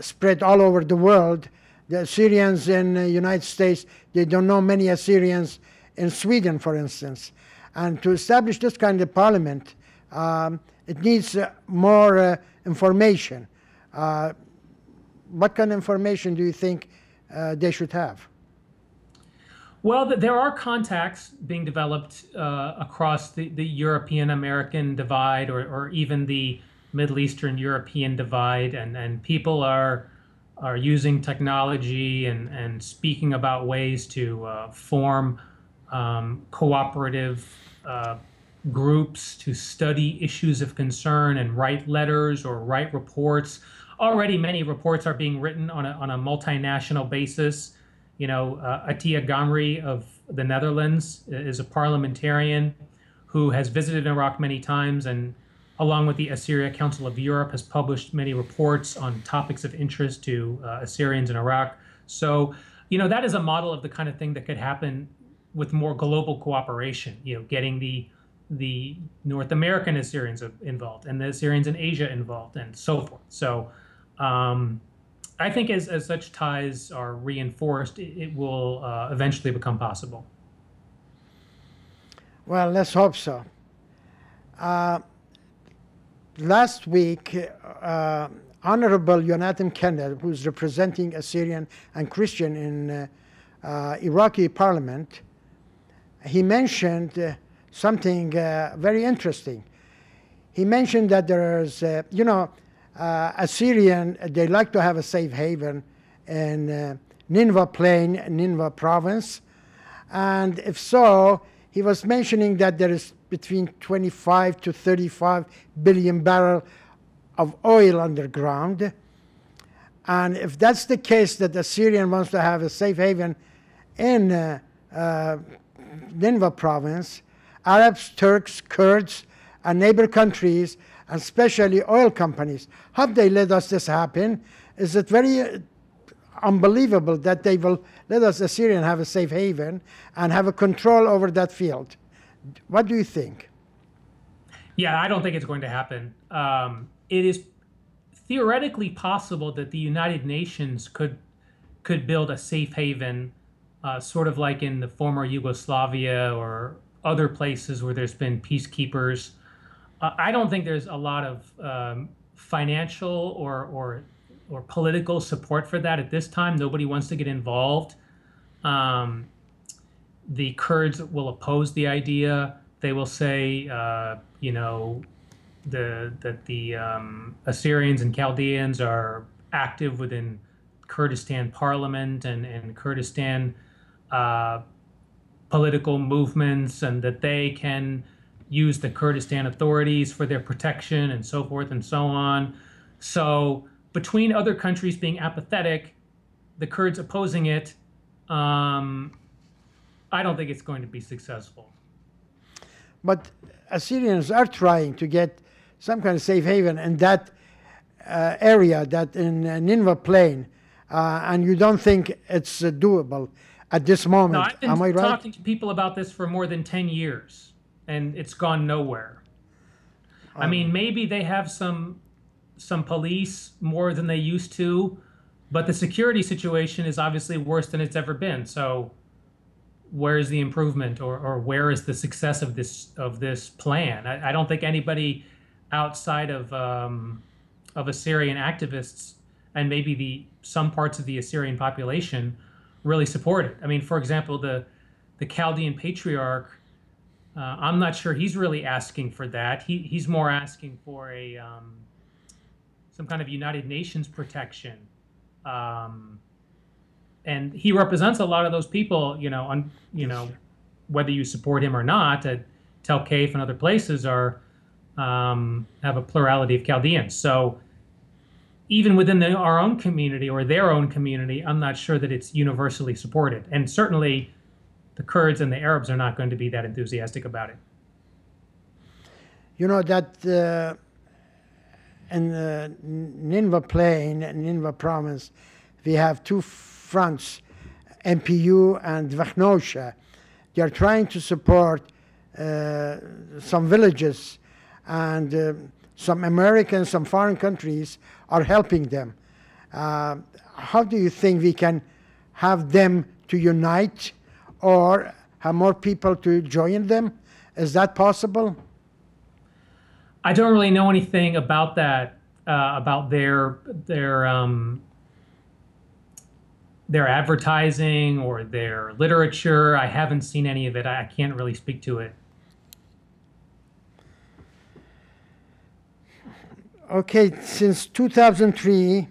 spread all over the world. The Assyrians in the United States, they don't know many Assyrians in Sweden, for instance. And to establish this kind of parliament, it needs more information. What kind of information do you think they should have? Well, there are contacts being developed across the European-American divide, or even the Middle Eastern European divide, and people are using technology and speaking about ways to form cooperative groups to study issues of concern and write letters or write reports. Already many reports are being written on a multinational basis. Atiya Gamri of the Netherlands is a parliamentarian who has visited Iraq many times, and along with the Assyria Council of Europe, has published many reports on topics of interest to Assyrians in Iraq. So, that is a model of the kind of thing that could happen with more global cooperation, getting the North American Assyrians involved and the Assyrians in Asia involved and so forth. So I think as such ties are reinforced, it will eventually become possible. Well, let's hope so. Last week, Honorable Jonathan Kenneth, who's representing Assyrian and Christian in Iraqi parliament, he mentioned something very interesting. He mentioned that there's, Assyrian, they like to have a safe haven in Nineveh Plain, Nineveh province. And if so, he was mentioning that there is between 25 to 35 billion barrels of oil underground. And if that's the case, that Assyrian wants to have a safe haven in Nineveh province, Arabs, Turks, Kurds, and neighbor countries, and especially oil companies, have they let us this happen? Is it very unbelievable that they will let us Assyrian have a safe haven and have a control over that field? What do you think? Yeah, I don't think it's going to happen. It is theoretically possible that the United Nations could build a safe haven, sort of like in the former Yugoslavia or other places where there's been peacekeepers. I don't think there's a lot of financial or political support for that at this time. Nobody wants to get involved. The Kurds will oppose the idea. They will say, that the Assyrians and Chaldeans are active within Kurdistan parliament and Kurdistan political movements, and that they can use the Kurdistan authorities for their protection and so forth and so on. So between other countries being apathetic, the Kurds opposing it, I don't think it's going to be successful. But Assyrians are trying to get some kind of safe haven in that area, that in Nineveh Plain, and you don't think it's doable at this moment. No, I've been Am I right? talking to people about this for more than 10 years, and it's gone nowhere. I mean, maybe they have some police more than they used to, but the security situation is obviously worse than it's ever been. So where is the improvement, or where is the success of this plan? I don't think anybody outside of Assyrian activists and maybe some parts of the Assyrian population really support it. I mean, for example, the Chaldean patriarch, I'm not sure he's really asking for that. He's more asking for some kind of United Nations protection. And he represents a lot of those people, whether you support him or not. Tel Keif and other places have a plurality of Chaldeans. So even within our own community or their own community, I'm not sure that it's universally supported. And certainly the Kurds and the Arabs are not going to be that enthusiastic about it. You know that in Nineveh Plain, Nineveh Province, we have two fronts, MPU and Vachnosha. They are trying to support some villages, and some Americans, some foreign countries are helping them. How do you think we can have them to unite or have more people to join them? Is that possible? I don't really know anything about that, about their advertising or their literature. I haven't seen any of it. I can't really speak to it. Okay, since 2003,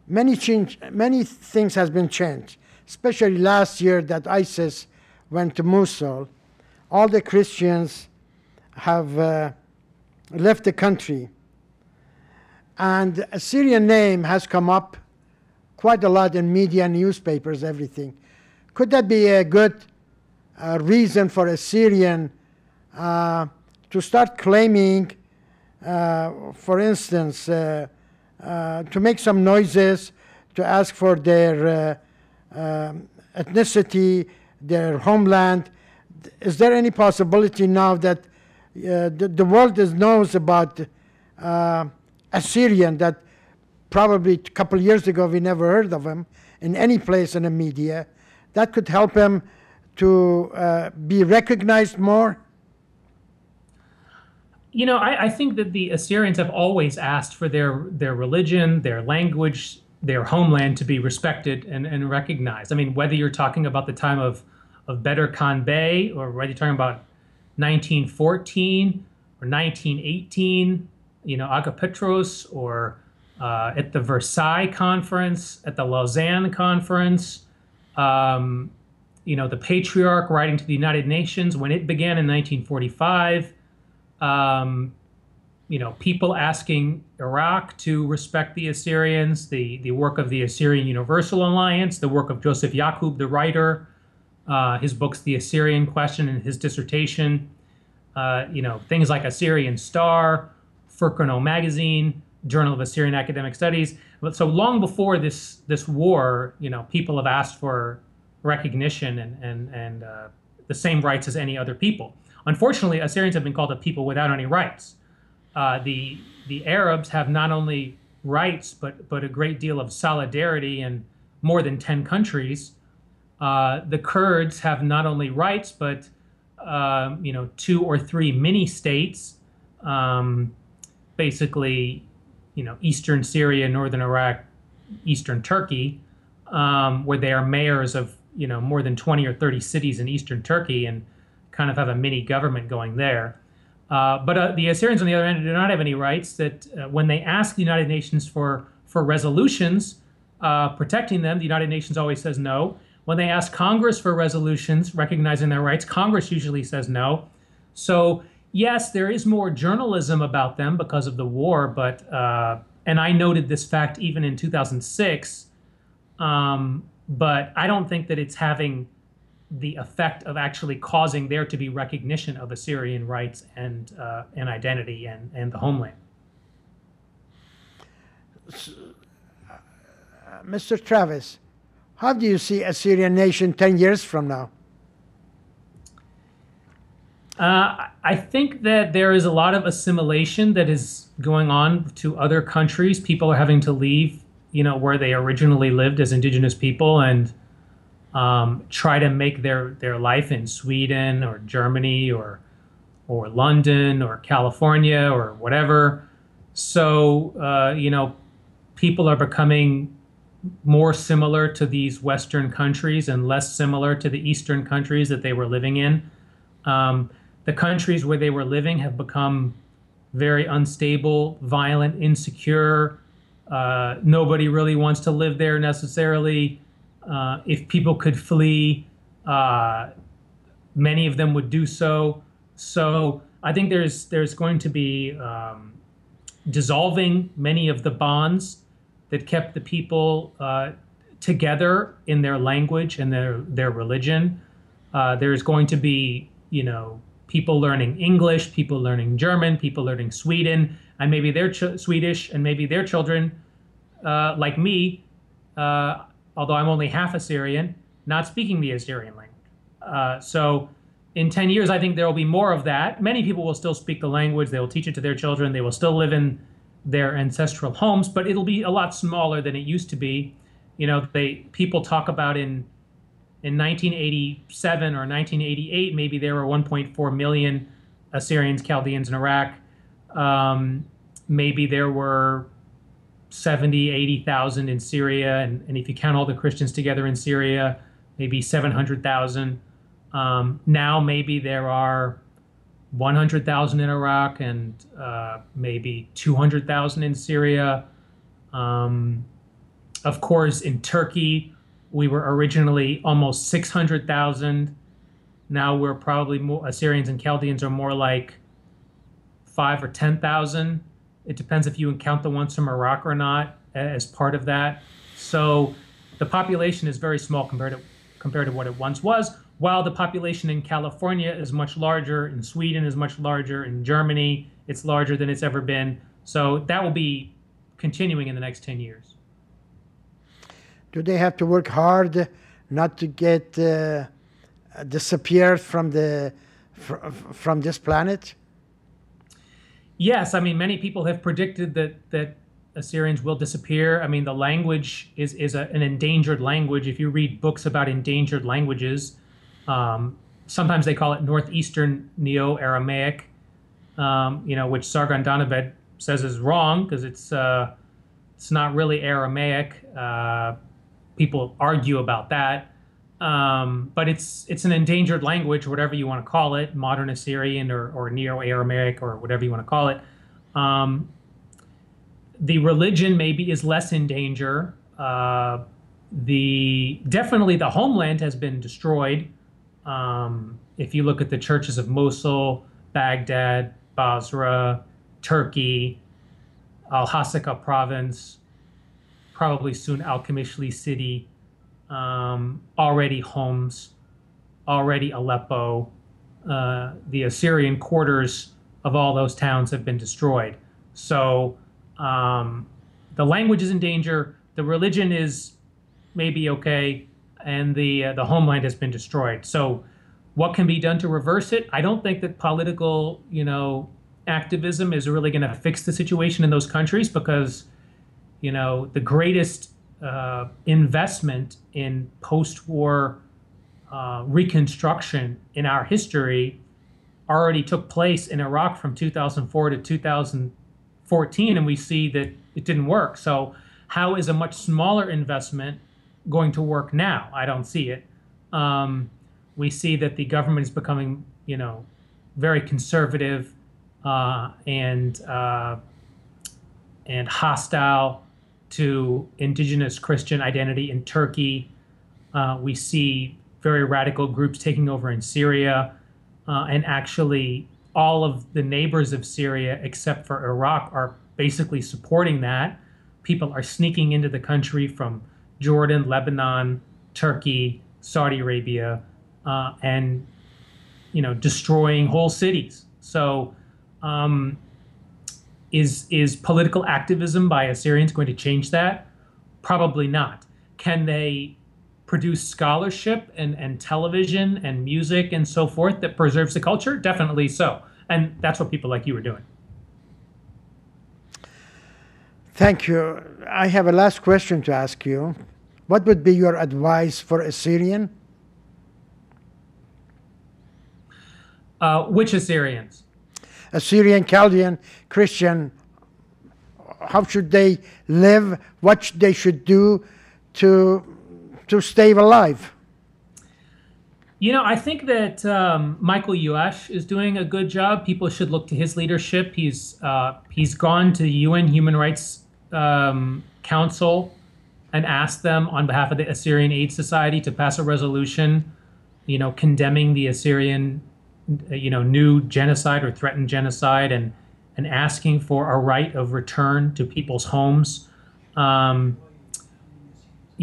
many things has been changed, especially last year that ISIS went to Mosul. All the Christians have left the country, and the Assyrian name has come up quite a lot in media, newspapers, everything. Could that be a good reason for Assyrian to start claiming, for instance, to make some noises, to ask for their ethnicity, their homeland? Is there any possibility now that the world knows about Assyrian, that probably a couple years ago we never heard of him in any place in the media, that could help him to be recognized more? I think that the Assyrians have always asked for their religion, their language, their homeland to be respected and recognized. I mean, whether you're talking about the time of Bedr Khan Bey, or whether you're talking about 1914 or 1918, Aga Petros, or at the Versailles Conference, at the Lausanne Conference, the Patriarch writing to the United Nations when it began in 1945, people asking Iraq to respect the Assyrians, the work of the Assyrian Universal Alliance, the work of Joseph Yaqub, the writer, his books, The Assyrian Question, and his dissertation, things like Assyrian Star, Furqano Magazine, Journal of Assyrian Academic Studies. But so long before this war, people have asked for recognition and the same rights as any other people. Unfortunately, Assyrians have been called a people without any rights. The Arabs have not only rights, but a great deal of solidarity in more than 10 countries. The Kurds have not only rights, but 2 or 3 mini states, basically, eastern Syria, northern Iraq, eastern Turkey, where they are mayors of more than 20 or 30 cities in eastern Turkey, and kind of have a mini government going there. But the Assyrians, on the other hand, do not have any rights. That when they ask the United Nations for resolutions protecting them, the United Nations always says no. When they ask Congress for resolutions recognizing their rights, Congress usually says no. So yes, there is more journalism about them because of the war, but and I noted this fact even in 2006, but I don't think that it's having the effect of actually causing there to be recognition of Assyrian rights and identity and the homeland. Mr. Travis, how do you see Assyrian nation 10 years from now? I think that there is a lot of assimilation that is going on to other countries. People are having to leave, where they originally lived as indigenous people and try to make their life in Sweden or Germany or London or California or whatever. So, people are becoming more similar to these Western countries and less similar to the Eastern countries that they were living in. The countries where they were living have become very unstable, violent, insecure. Nobody really wants to live there necessarily. If people could flee, many of them would do so. So I think there's going to be dissolving many of the bonds that kept the people together in their language and their religion. There's going to be, people learning English, people learning German, people learning Sweden, and maybe they're Swedish, and maybe their children, like me, although I'm only half Assyrian, not speaking the Assyrian language. So in 10 years, I think there will be more of that. Many people will still speak the language. They will teach it to their children. They will still live in their ancestral homes, but it'll be a lot smaller than it used to be. People talk about in 1987 or 1988, maybe there were 1.4 million Assyrians, Chaldeans in Iraq. Maybe there were 70, 80,000 in Syria. And if you count all the Christians together in Syria, maybe 700,000. Now maybe there are 100,000 in Iraq and maybe 200,000 in Syria. Of course, in Turkey, we were originally almost 600,000. Now we're probably more, Assyrians and Chaldeans are more like 5 or 10,000. It depends if you count the ones from Iraq or not as part of that. So the population is very small compared to what it once was, while the population in California is much larger, in Sweden is much larger, in Germany it's larger than it's ever been. So that will be continuing in the next 10 years. Do they have to work hard not to get disappeared from this planet? Yes, I mean, many people have predicted that Assyrians will disappear. I mean, the language is an endangered language. If you read books about endangered languages, sometimes they call it Northeastern Neo-Aramaic, which Sargon Donabed says is wrong because it's not really Aramaic. People argue about that, but it's an endangered language, whatever you want to call it, modern Assyrian or Neo-Aramaic or whatever you want to call it. The religion maybe is less in danger. Definitely the homeland has been destroyed. If you look at the churches of Mosul, Baghdad, Basra, Turkey, Al-Hasaka province, probably soon Al-Qamishli city, already Homs, already Aleppo. The Assyrian quarters of all those towns have been destroyed. So the language is in danger, the religion is maybe okay, and the homeland has been destroyed. So what can be done to reverse it? I don't think that political, activism is really going to fix the situation in those countries because, the greatest investment in post-war reconstruction in our history already took place in Iraq from 2004 to 2014, and we see that it didn't work. So how is a much smaller investment going to work now? I don't see it. We see that the government is becoming, very conservative and hostile to indigenous Christian identity in Turkey. We see very radical groups taking over in Syria, and actually all of the neighbors of Syria, except for Iraq, are basically supporting that. People are sneaking into the country from Jordan, Lebanon, Turkey, Saudi Arabia, and destroying whole cities. So is political activism by Assyrians going to change that? Probably not. Can they produce scholarship and television and music and so forth that preserves the culture? Definitely so. And that's what people like you are doing. Thank you. I have a last question to ask you. What would be your advice for Assyrian? Which Assyrians? Assyrian, Chaldean, Christian, how should they live, what they should do to stay alive? You know, I think that Michael Uesh is doing a good job. People should look to his leadership. He's gone to the UN Human Rights Council and asked them on behalf of the Assyrian Aid Society to pass a resolution, you know, condemning the Assyrian, you know, new genocide or threatened genocide, and asking for a right of return to people's homes. You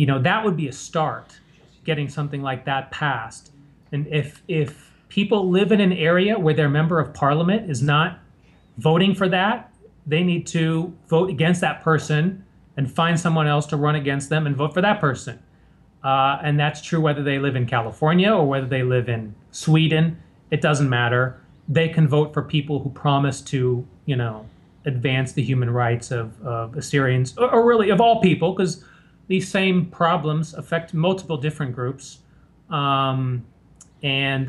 know, that would be a start, getting something like that passed. And if people live in an area where their member of parliament is not voting for that, they need to vote against that person and find someone else to run against them and vote for that person. And that's true whether they live in California or whether they live in Sweden. It doesn't matter. They can vote for people who promise to, you know, advance the human rights of Assyrians, or really of all people, because these same problems affect multiple different groups. And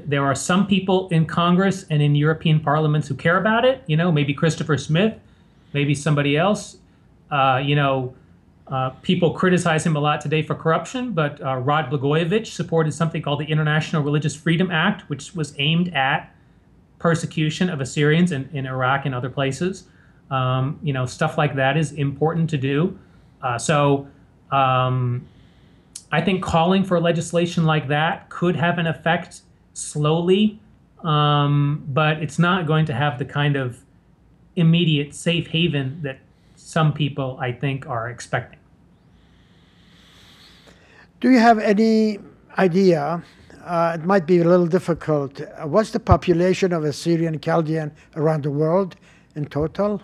there are some people in Congress and in European parliaments who care about it. You know, maybe Christopher Smith, maybe somebody else. People criticize him a lot today for corruption, but Rod Blagojevich supported something called the International Religious Freedom Act, which was aimed at persecution of Assyrians in Iraq and other places. You know, stuff like that is important to do. I think calling for legislation like that could have an effect slowly, but it's not going to have the kind of immediate safe haven that some people, I think, are expecting. Do you have any idea, it might be a little difficult, what's the population of Assyrian Chaldean around the world in total?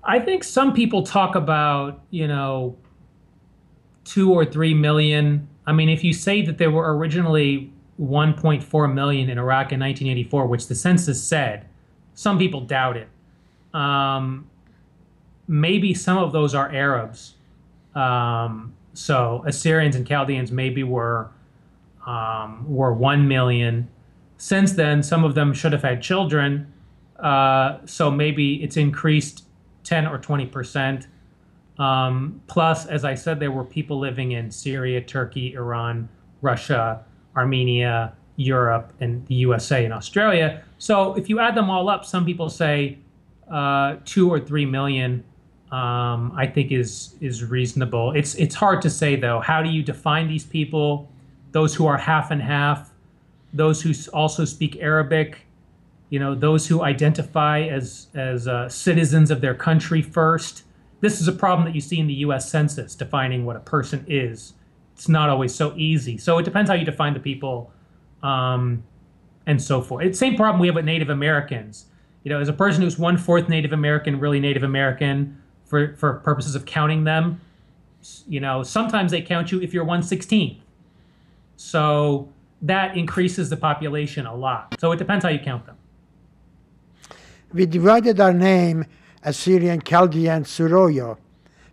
I think some people talk about, you know, 2 or 3 million. I mean, if you say that there were originally 1.4 million in Iraq in 1984, which the census said, some people doubt it. Maybe some of those are Arabs. So Assyrians and Chaldeans maybe were 1 million. Since then, some of them should have had children. So maybe it's increased 10 or 20%. Plus, as I said, there were people living in Syria, Turkey, Iran, Russia, Armenia, Europe, and the USA and Australia. So if you add them all up, some people say 2 or 3 million, I think is reasonable. It's hard to say, though. How do you define these people? Those who are half and half, those who also speak Arabic, you know, those who identify as citizens of their country first. This is a problem that you see in the U.S. Census, defining what a person is. It's not always so easy. So it depends how you define the people, and so forth. It's the same problem we have with Native Americans. You know, as a person who's 1/4 Native American, really Native American, for purposes of counting them, you know, sometimes they count you if you're 1/16. So that increases the population a lot. So it depends how you count them. We divided our name Assyrian, Chaldean, Suroyo.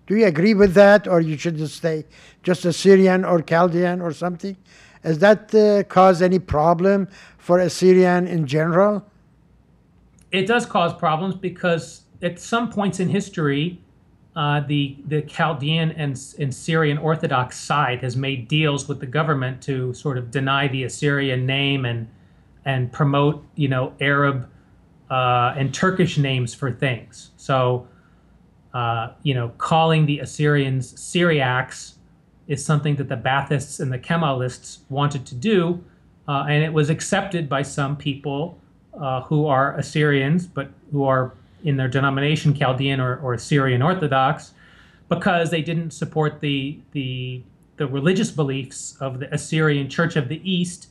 Do you agree with that, or you should just say just Assyrian or Chaldean or something? Has that caused any problem for Assyrian in general? It does cause problems because at some points in history, the Chaldean and Syrian Orthodox side has made deals with the government to sort of deny the Assyrian name and promote, you know, Arab and Turkish names for things. So, you know, calling the Assyrians Syriacs is something that the Baathists and the Kemalists wanted to do, and it was accepted by some people who are Assyrians, but who are in their denomination Chaldean or Syrian Orthodox, because they didn't support the religious beliefs of the Assyrian Church of the East.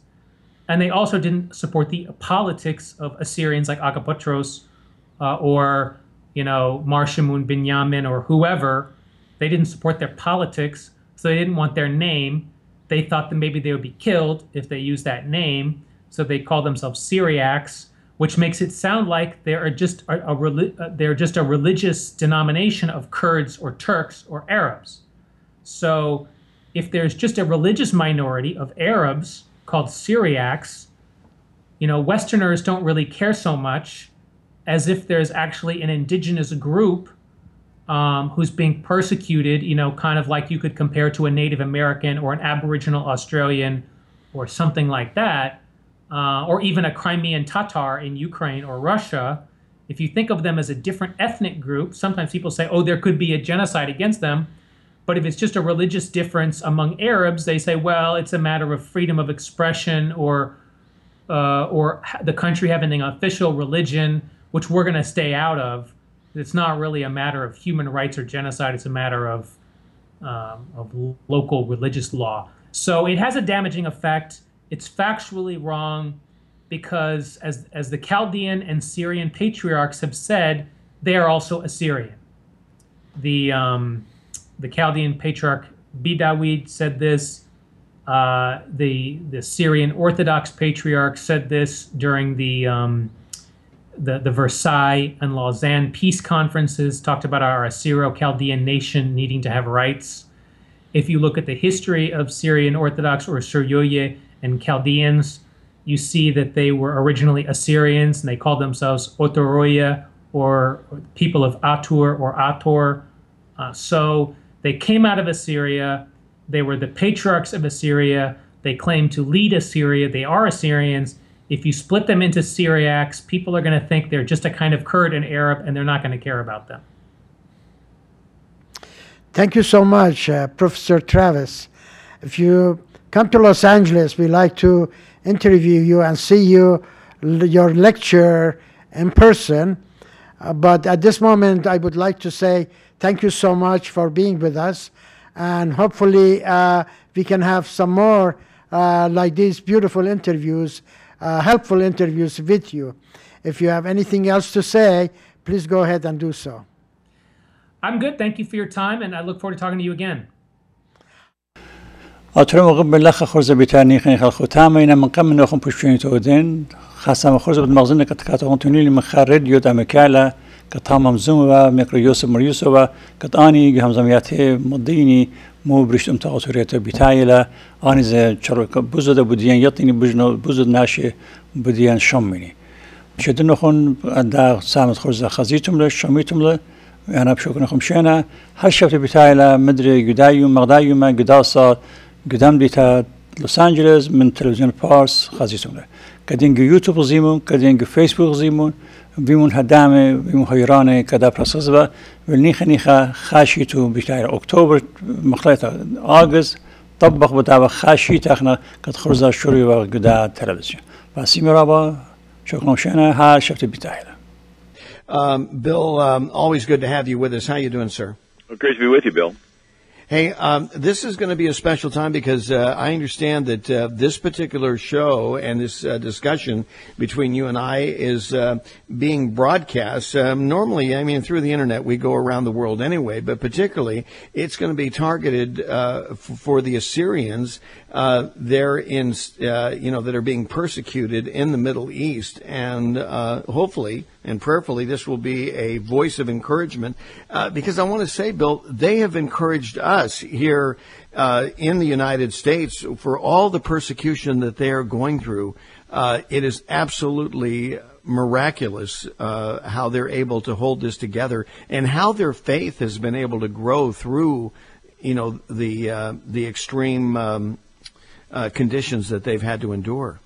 And they also didn't support the politics of Assyrians like Agapotros or, you know, Mar Shamun Binyamin or whoever. They didn't support their politics, so they didn't want their name. They thought that maybe they would be killed if they used that name, so they call themselves Syriacs, which makes it sound like they're just a religious denomination of Kurds or Turks or Arabs. So if there's just a religious minority of Arabs called Syriacs, you know, Westerners don't really care so much as if there's actually an indigenous group who's being persecuted, kind of like you could compare to a Native American or an Aboriginal Australian or something like that, or even a Crimean Tatar in Ukraine or Russia. If you think of them as a different ethnic group, sometimes people say, oh, there could be a genocide against them. But if it's just a religious difference among Arabs, they say, well, it's a matter of freedom of expression or the country having an official religion, which we're going to stay out of. It's not really a matter of human rights or genocide. It's a matter of local religious law. So it has a damaging effect. It's factually wrong because, as the Chaldean and Syrian patriarchs have said, they are also Assyrian. The Chaldean patriarch Bidawid said this. The Syrian Orthodox patriarch said this during the Versailles and Lausanne peace conferences, talked about our Assyro-Chaldean nation needing to have rights. If you look at the history of Syrian Orthodox or Suryoye and Chaldeans, you see that they were originally Assyrians and they called themselves Otoroya or people of Atur or Ator. So they came out of Assyria. They were the patriarchs of Assyria. They claimed to lead Assyria. They are Assyrians. If you split them into Syriacs, people are going to think they're just a kind of Kurd and Arab, and they're not going to care about them. Thank you so much, Professor Travis. If you come to Los Angeles, we like to interview you and see your lecture in person. But at this moment, I would like to say thank you so much for being with us. And hopefully we can have some more like these beautiful interviews, helpful interviews with you. If you have anything else to say, please go ahead and do so. I'm good. Thank you for your time, and I look forward to talking to you again. أترى مقبل لخ خرز بتاني خن خلق تامينا من قبل نأخذ بشوين تودين خاصة خرز بالمغزن كتكاتون توني من خارج يود أمكالا كتامم زوما مكر يوسف مريوسوا كتاني جهم زمياته مديني مو برشت أمتعاطوريته بتاعيلا أنا زي شرك بوزد بديان يطني بوزد ناشي بديان شميني شد نخون دا سامت خرز خزيتم له شميتم له أنا بشوف نخم شينا هالشفت بتاعيلا مدري جدايوم مغدايوم جداسات قدام ديتا لوس أنجلوس من تلفزيون بارس خزيتم له كدين يوتيوب زيمون كدين فيسبوك زيمون بيمون هدامه بيمون هيرانه كدا براسزبا والنيخ خاشيتو بتاع أكتوبر مخلطة أغسطس طبق بتاع خاشيت احنا قد خرزا شوري وقدا تلفزيون بس مرابا شكرا شنا ها شفت بتاعنا. Bill, always good to have you with us. How you doing, sir? Well, great to be with you, Bill. Hey, this is going to be a special time because I understand that this particular show and this discussion between you and I is being broadcast. Normally, I mean, through the internet, we go around the world anyway, but particularly it's going to be targeted for the Assyrians there in, that are being persecuted in the Middle East. And hopefully and prayerfully, this will be a voice of encouragement because I want to say, Bill, they have encouraged us here in the United States for all the persecution that they are going through. It is absolutely miraculous how they're able to hold this together and how their faith has been able to grow through, the extreme conditions that they've had to endure.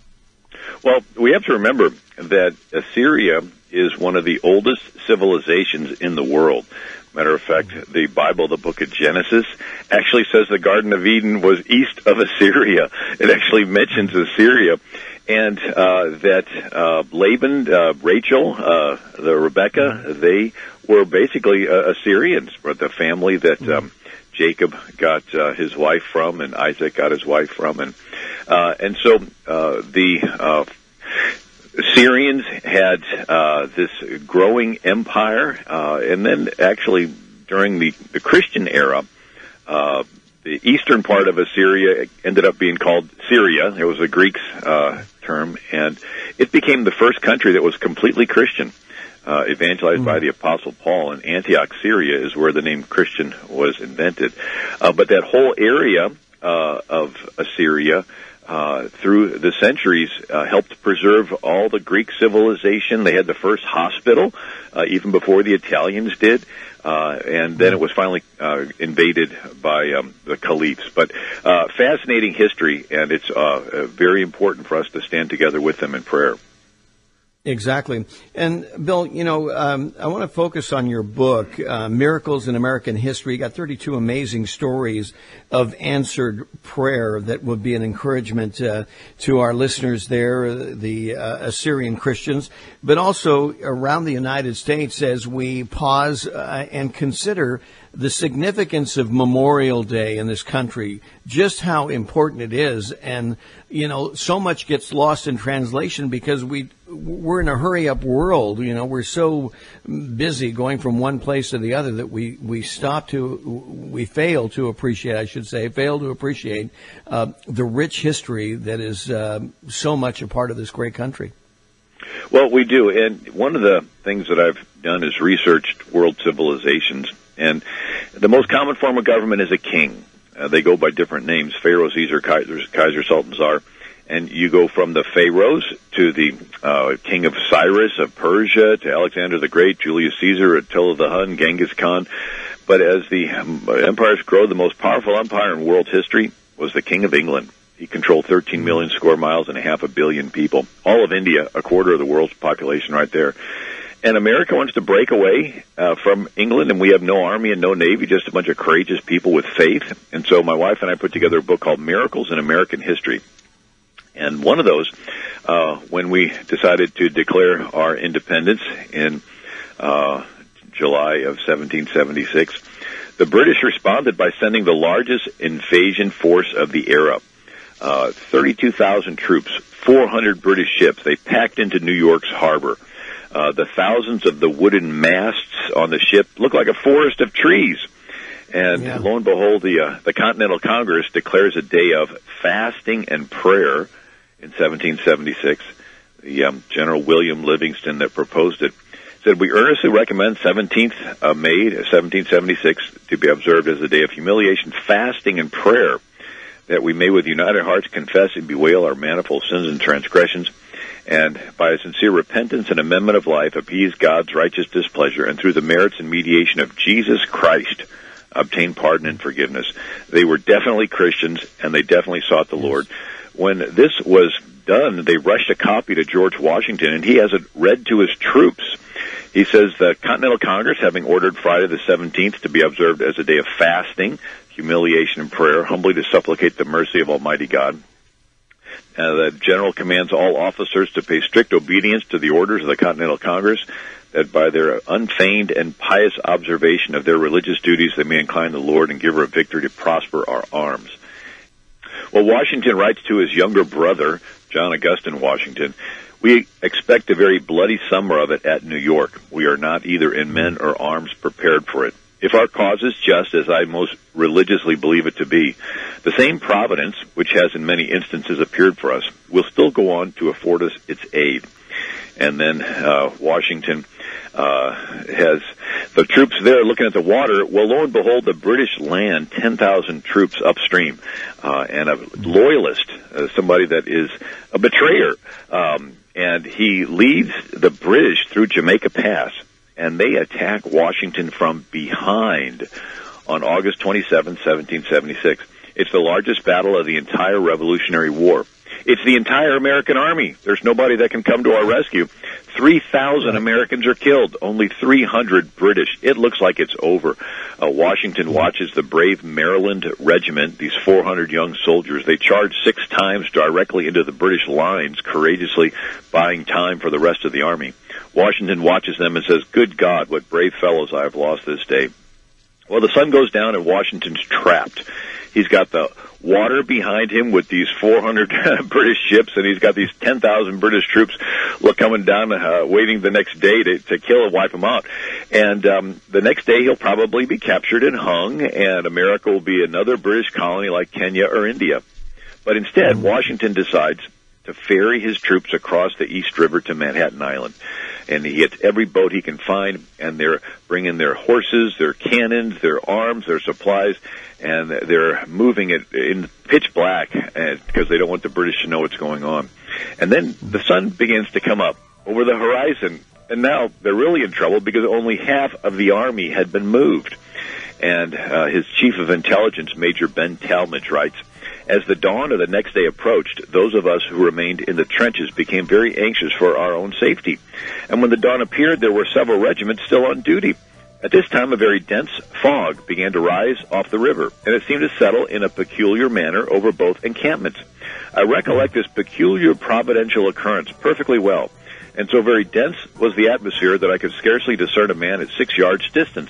Well, we have to remember that Assyria is one of the oldest civilizations in the world. Matter of fact, the Bible, the book of Genesis, actually says the Garden of Eden was east of Assyria. It actually mentions Assyria. And that Laban, Rachel, the Rebecca, they were basically Assyrians, but the family that Jacob got his wife from and Isaac got his wife from. And so the Assyrians had this growing empire, and then actually during the Christian era, the eastern part of Assyria ended up being called Syria. It was a Greek term, and it became the first country that was completely Christian, evangelized by the Apostle Paul. In Antioch, Syria is where the name Christian was invented. But that whole area of Assyria through the centuries, helped preserve all the Greek civilization. They had the first hospital, even before the Italians did. And then it was finally invaded by the caliphs. But fascinating history, and it's very important for us to stand together with them in prayer. Exactly. And Bill, I want to focus on your book, Miracles in American History. You got 32 amazing stories of answered prayer that would be an encouragement to our listeners there, the Assyrian Christians, but also around the United States as we pause and consider the significance of Memorial Day in this country, just how important it is. And, so much gets lost in translation because we're in a hurry-up world. We're so busy going from one place to the other that we fail to appreciate the rich history that is so much a part of this great country. Well, we do. And one of the things that I've done is researched world civilizations. And the most common form of government is a king. They go by different names: Pharaoh, Caesar, Kaiser, Sultan, Tsar. And you go from the pharaohs to the king of Cyrus of Persia, to Alexander the Great, Julius Caesar, Attila the Hun, Genghis Khan. But as the empires grow, the most powerful empire in world history was the King of England. He controlled 13 million square miles and 500 million people. All of India, a quarter of the world's population right there. And America wants to break away from England, and we have no army and no navy, just a bunch of courageous people with faith. And so my wife and I put together a book called Miracles in American History. And one of those, when we decided to declare our independence in July of 1776, the British responded by sending the largest invasion force of the era. 32,000 troops, 400 British ships. They packed into New York's harbor. The thousands of the wooden masts on the ship look like a forest of trees. And lo and behold, the Continental Congress declares a day of fasting and prayer in 1776. The General William Livingston that proposed it said, "We earnestly recommend 17th of May 1776 to be observed as a day of humiliation, fasting, and prayer, that we may with united hearts confess and bewail our manifold sins and transgressions, and by a sincere repentance and amendment of life appease God's righteous displeasure, and through the merits and mediation of Jesus Christ obtain pardon and forgiveness." They were definitely Christians, and they definitely sought the Lord. When this was done, they rushed a copy to George Washington, and he has it read to his troops. He says, "The Continental Congress, having ordered Friday the 17th to be observed as a day of fasting, humiliation, and prayer, humbly to supplicate the mercy of Almighty God. The General commands all officers to pay strict obedience to the orders of the Continental Congress, that by their unfeigned and pious observation of their religious duties they may incline the Lord and give her a victory to prosper our arms." Well, Washington writes to his younger brother, John Augustine Washington, "We expect a very bloody summer of it at New York. We are not either in men or arms prepared for it. If our cause is just, as I most religiously believe it to be, the same providence, which has in many instances appeared for us, will still go on to afford us its aid." And then Washington has the troops there looking at the water. Well, lo and behold, the British land 10,000 troops upstream, and a loyalist, somebody that is a betrayer, and he leads the British through Jamaica Pass, and they attack Washington from behind on August 27, 1776. It's the largest battle of the entire Revolutionary War. It's the entire American army. There's nobody that can come to our rescue. 3,000 Americans are killed, only 300 British. It looks like it's over. Washington watches the brave Maryland Regiment, these 400 young soldiers. They charge 6 times directly into the British lines, courageously buying time for the rest of the army. Washington watches them and says, "Good God, what brave fellows I have lost this day." Well, the sun goes down and Washington's trapped. He's got the water behind him with these 400 British ships, and he's got these 10,000 British troops coming down, waiting the next day to kill and wipe him out. And the next day he'll probably be captured and hung, and America will be another British colony like Kenya or India. But instead, Washington decides to ferry his troops across the East River to Manhattan Island. and he hits every boat he can find, and they're bringing their horses, their cannons, their arms, their supplies, and they're moving it in pitch black because they don't want the British to know what's going on. And then the sun begins to come up over the horizon, and now they're really in trouble because only half of the army had been moved. And his chief of intelligence, Major Ben Talmadge, writes, as the dawn of the next day approached, those of us who remained in the trenches became very anxious for our own safety. And when the dawn appeared, there were several regiments still on duty. At this time, a very dense fog began to rise off the river, and it seemed to settle in a peculiar manner over both encampments. I recollect this peculiar providential occurrence perfectly well, and so very dense was the atmosphere that I could scarcely discern a man at 6 yards' distance.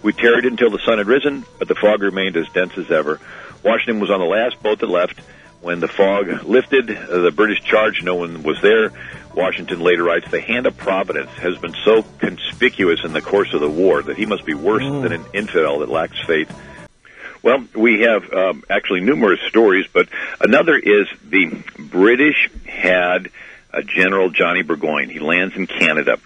We tarried until the sun had risen, but the fog remained as dense as ever. Washington was on the last boat that left. When the fog lifted, the British charged. No one was there. Washington later writes, the hand of Providence has been so conspicuous in the course of the war that he must be worse than an infidel that lacks faith. Well, we have actually numerous stories, but another is the British had General Johnny Burgoyne. He lands in Canada,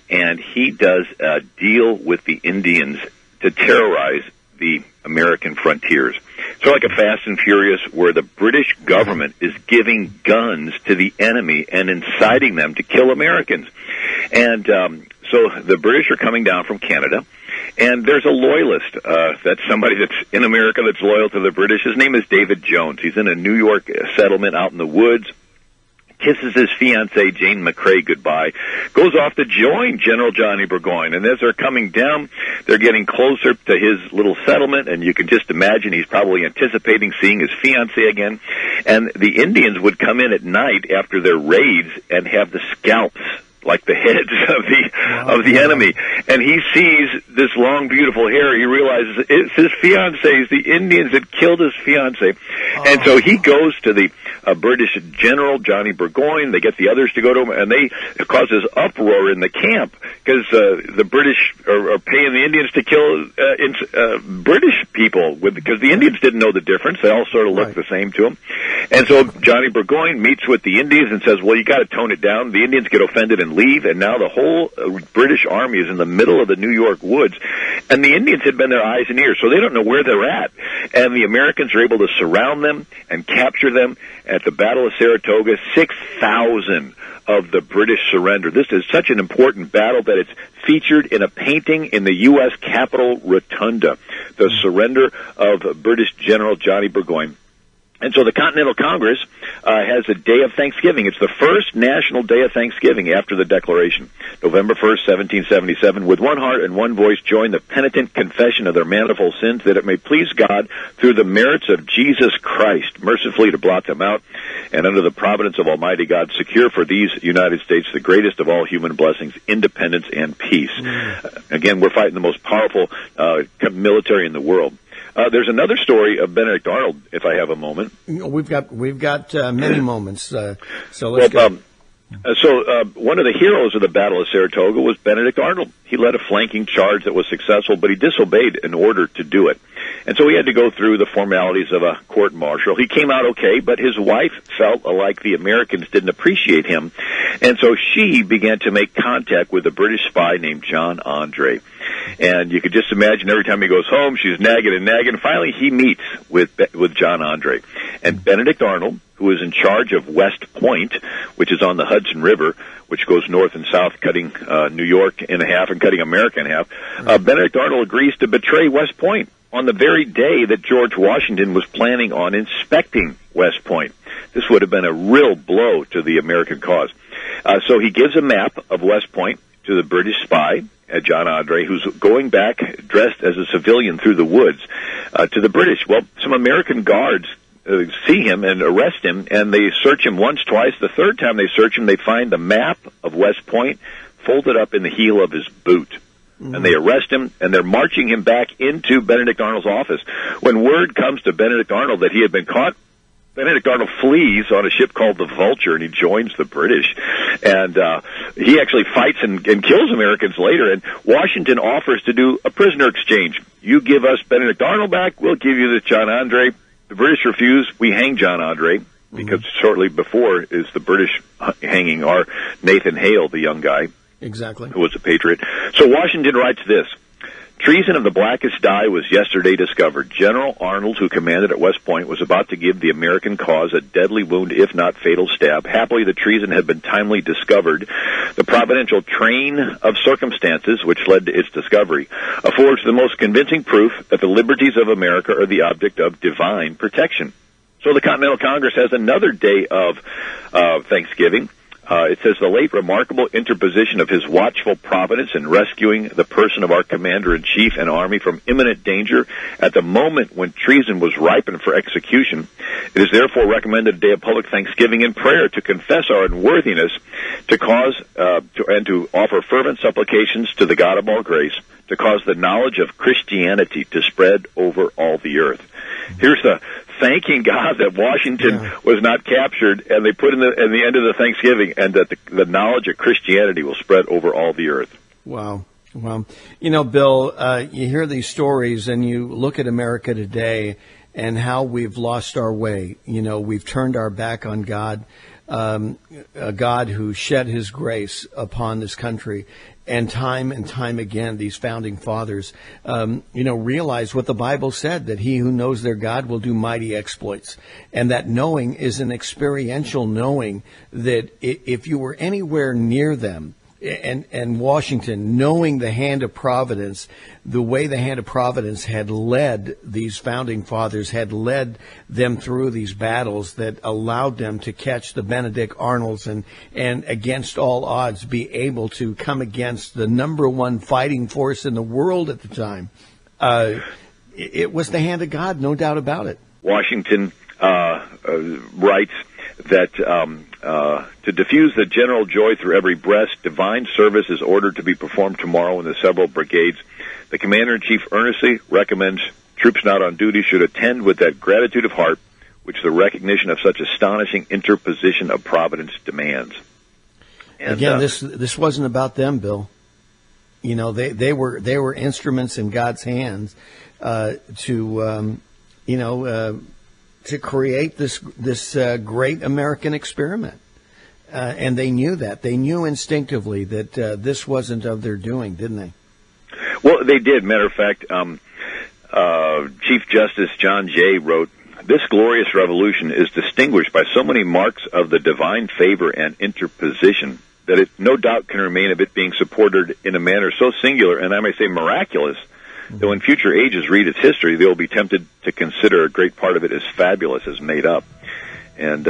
and he does a deal with the Indians to terrorize the American frontiers. So like a Fast and Furious where the British government is giving guns to the enemy and inciting them to kill Americans. And so the British are coming down from Canada, and there's a loyalist, that's somebody that's in America that's loyal to the British. His name is David Jones. He's in a New York settlement out in the woods, kisses his fiancée, Jane McCrae, goodbye, goes off to join General Johnny Burgoyne. And as they're coming down, they're getting closer to his little settlement, and you can just imagine he's probably anticipating seeing his fiancée again. And the Indians would come in at night after their raids and have the scalps, like the heads of the enemy. And he sees this long, beautiful hair. He realizes it's his fiancée. The Indians had killed his fiancée. And so he goes to the British General, Johnny Burgoyne. They get the others to go to him, and it causes uproar in the camp because the British are paying the Indians to kill British people because the Indians didn't know the difference. They all sort of looked the same to him. And so Johnny Burgoyne meets with the Indians and says, well, you got to tone it down. The Indians get offended and leave, and now the whole British army is in the middle of the New York woods, and the Indians had been their eyes and ears, so they don't know where they're at. And the Americans are able to surround them and capture them. At the Battle of Saratoga, 6,000 of the British surrender. This is such an important battle that it's featured in a painting in the U.S. Capitol Rotunda, the surrender of British General Johnny Burgoyne. And so the Continental Congress has a day of Thanksgiving. It's the first national day of Thanksgiving after the Declaration. November 1st, 1777, with one heart and one voice join the penitent confession of their manifold sins, that it may please God through the merits of Jesus Christ mercifully to blot them out, and under the providence of Almighty God secure for these United States the greatest of all human blessings, independence and peace. Again, we're fighting the most powerful military in the world. There's another story of Benedict Arnold, if I have a moment. We've got many moments. So let's go. So one of the heroes of the Battle of Saratoga was Benedict Arnold. He led a flanking charge that was successful, but he disobeyed an order to do it. And so he had to go through the formalities of a court-martial. He came out okay, but his wife felt like the Americans didn't appreciate him. And so she began to make contact with a British spy named John Andre. And you could just imagine every time he goes home, she's nagging and nagging. Finally, he meets with John Andre. And Benedict Arnold, who is in charge of West Point, which is on the Hudson River, which goes north and south, cutting New York in half and cutting America in half, Benedict Arnold agrees to betray West Point on the very day that George Washington was planning on inspecting West Point. This would have been a real blow to the American cause. So he gives a map of West Point to the British spy, John Andre, who's going back dressed as a civilian through the woods to the British. Well, some American guards see him and arrest him, and they search him once, twice. The third time they search him, they find the map of West Point folded up in the heel of his boot. And they arrest him, and they're marching him back into Benedict Arnold's office. When word comes to Benedict Arnold that he had been caught, Benedict Arnold flees on a ship called the Vulture, and he joins the British. And he actually fights and kills Americans later, and Washington offers to do a prisoner exchange. You give us Benedict Arnold back, we'll give you this John Andre. The British refuse. We hang John Andre, because shortly before is the British hanging our Nathan Hale, the young guy. Exactly. who was a patriot. So Washington writes this: treason of the blackest dye was yesterday discovered. General Arnold, who commanded at West Point, was about to give the American cause a deadly wound, if not fatal stab. Happily, the treason had been timely discovered. The providential train of circumstances which led to its discovery affords the most convincing proof that the liberties of America are the object of divine protection. So the Continental Congress has another day of Thanksgiving. It says the late remarkable interposition of his watchful providence in rescuing the person of our commander-in-chief and army from imminent danger at the moment when treason was ripened for execution. It is therefore recommended a day of public thanksgiving and prayer to confess our unworthiness, to cause and to offer fervent supplications to the God of all grace, to cause the knowledge of Christianity to spread over all the earth. Here's the thanking God that Washington was not captured, and they put in the end of the Thanksgiving, and that the knowledge of Christianity will spread over all the earth. Wow. Well, you know, Bill, you hear these stories and you look at America today and how we've lost our way. You know, we've turned our back on God, a God who shed his grace upon this country. And time again, these founding fathers, realize what the Bible said, that he who knows their God will do mighty exploits. And that knowing is an experiential knowing, that if you were anywhere near them, and Washington, knowing the hand of providence, the way the hand of providence had led these founding fathers, had led them through these battles that allowed them to catch the Benedict Arnolds and against all odds be able to come against the number one fighting force in the world at the time. It was the hand of God, no doubt about it. Washington writes that to diffuse the general joy through every breast, divine service is ordered to be performed tomorrow in the several brigades. The Commander-in-Chief earnestly recommends troops not on duty should attend with that gratitude of heart which the recognition of such astonishing interposition of providence demands. And, again, this wasn't about them, Bill. You know, they were instruments in God's hands to create this great American experiment. And they knew that. They knew instinctively that this wasn't of their doing, didn't they? Well, they did. Matter of fact, Chief Justice John Jay wrote, "This glorious revolution is distinguished by so many marks of the divine favor and interposition that it no doubt can remain of it being supported in a manner so singular, and I may say miraculous, that when future ages read its history, they will be tempted to consider a great part of it as fabulous, as made up." And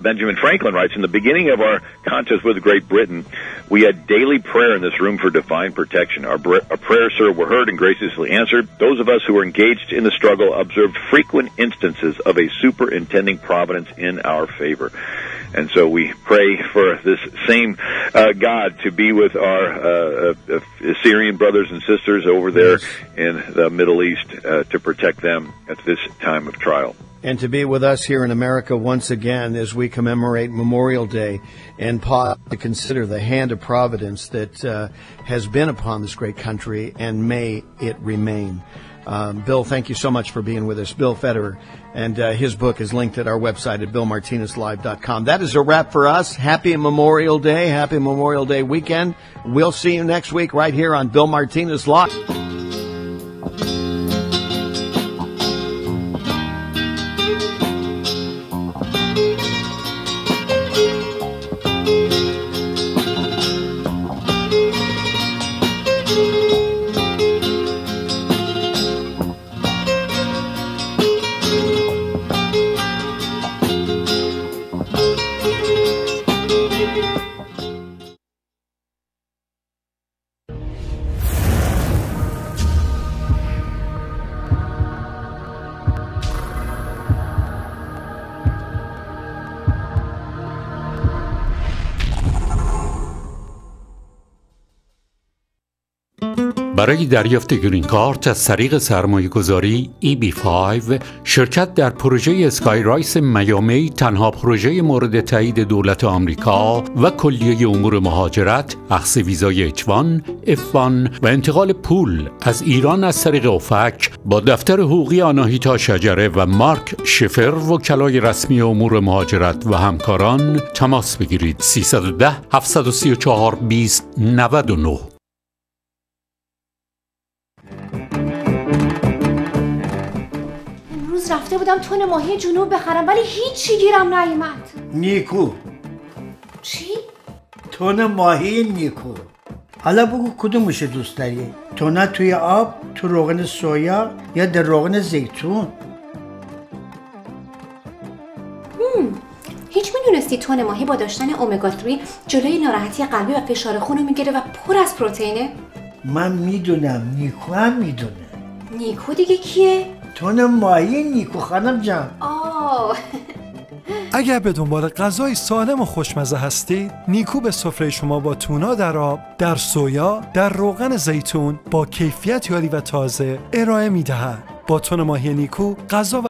Benjamin Franklin writes, "In the beginning of our contest with Great Britain, we had daily prayer in this room for divine protection. Our prayers, sir, were heard and graciously answered. Those of us who were engaged in the struggle observed frequent instances of a superintending providence in our favor." And so we pray for this same God to be with our Assyrian brothers and sisters over there in the Middle East to protect them at this time of trial. And to be with us here in America once again as we commemorate Memorial Day and pause to consider the hand of providence that has been upon this great country, and may it remain. Bill, thank you so much for being with us. Bill Federer, and his book is linked at our website at BillMartinezLive.com. That is a wrap for us. Happy Memorial Day. Happy Memorial Day weekend. We'll see you next week right here on Bill Martinez Live. برای دریافت گرین کارت از طریق سرمایه گذاری EB5 شرکت در پروژه اسکای رایس میامی تنها پروژه مورد تایید دولت آمریکا و کلیه امور مهاجرت، اخذ ویزای H1، F1 و انتقال پول از ایران از طریق اوفک با دفتر حقوقی آناهیتا شجره و مارک شفر وکلای رسمی امور مهاجرت و همکاران تماس بگیرید. 310 734 2099. امروز رفته بودم تن ماهی جنوب بخرم ولی هیچی گیرم نیومد. نیکو. چی؟ تن ماهی نیکو. حالا بگو کدومش دوست داری؟ تونه توی آب، تو روغن سویا یا در روغن زیتون؟ هیچ میدونستی تن ماهی با داشتن اومگا 3 جلوی ناراحتی قلبی و فشار خون رو میگیره و پر از پروتئینه؟ من میدونم، نیکو هم میدونه. نیکو دیگه کیه؟ تن ماهی نیکو خانم جان. اگر به دنبال غذای سالم و خوشمزه هستید، نیکو به سفره شما با تونا در آب، در سویا، در روغن زیتون با کیفیت عالی و تازه ارائه میدهد. با تن ماهی نیکو غذا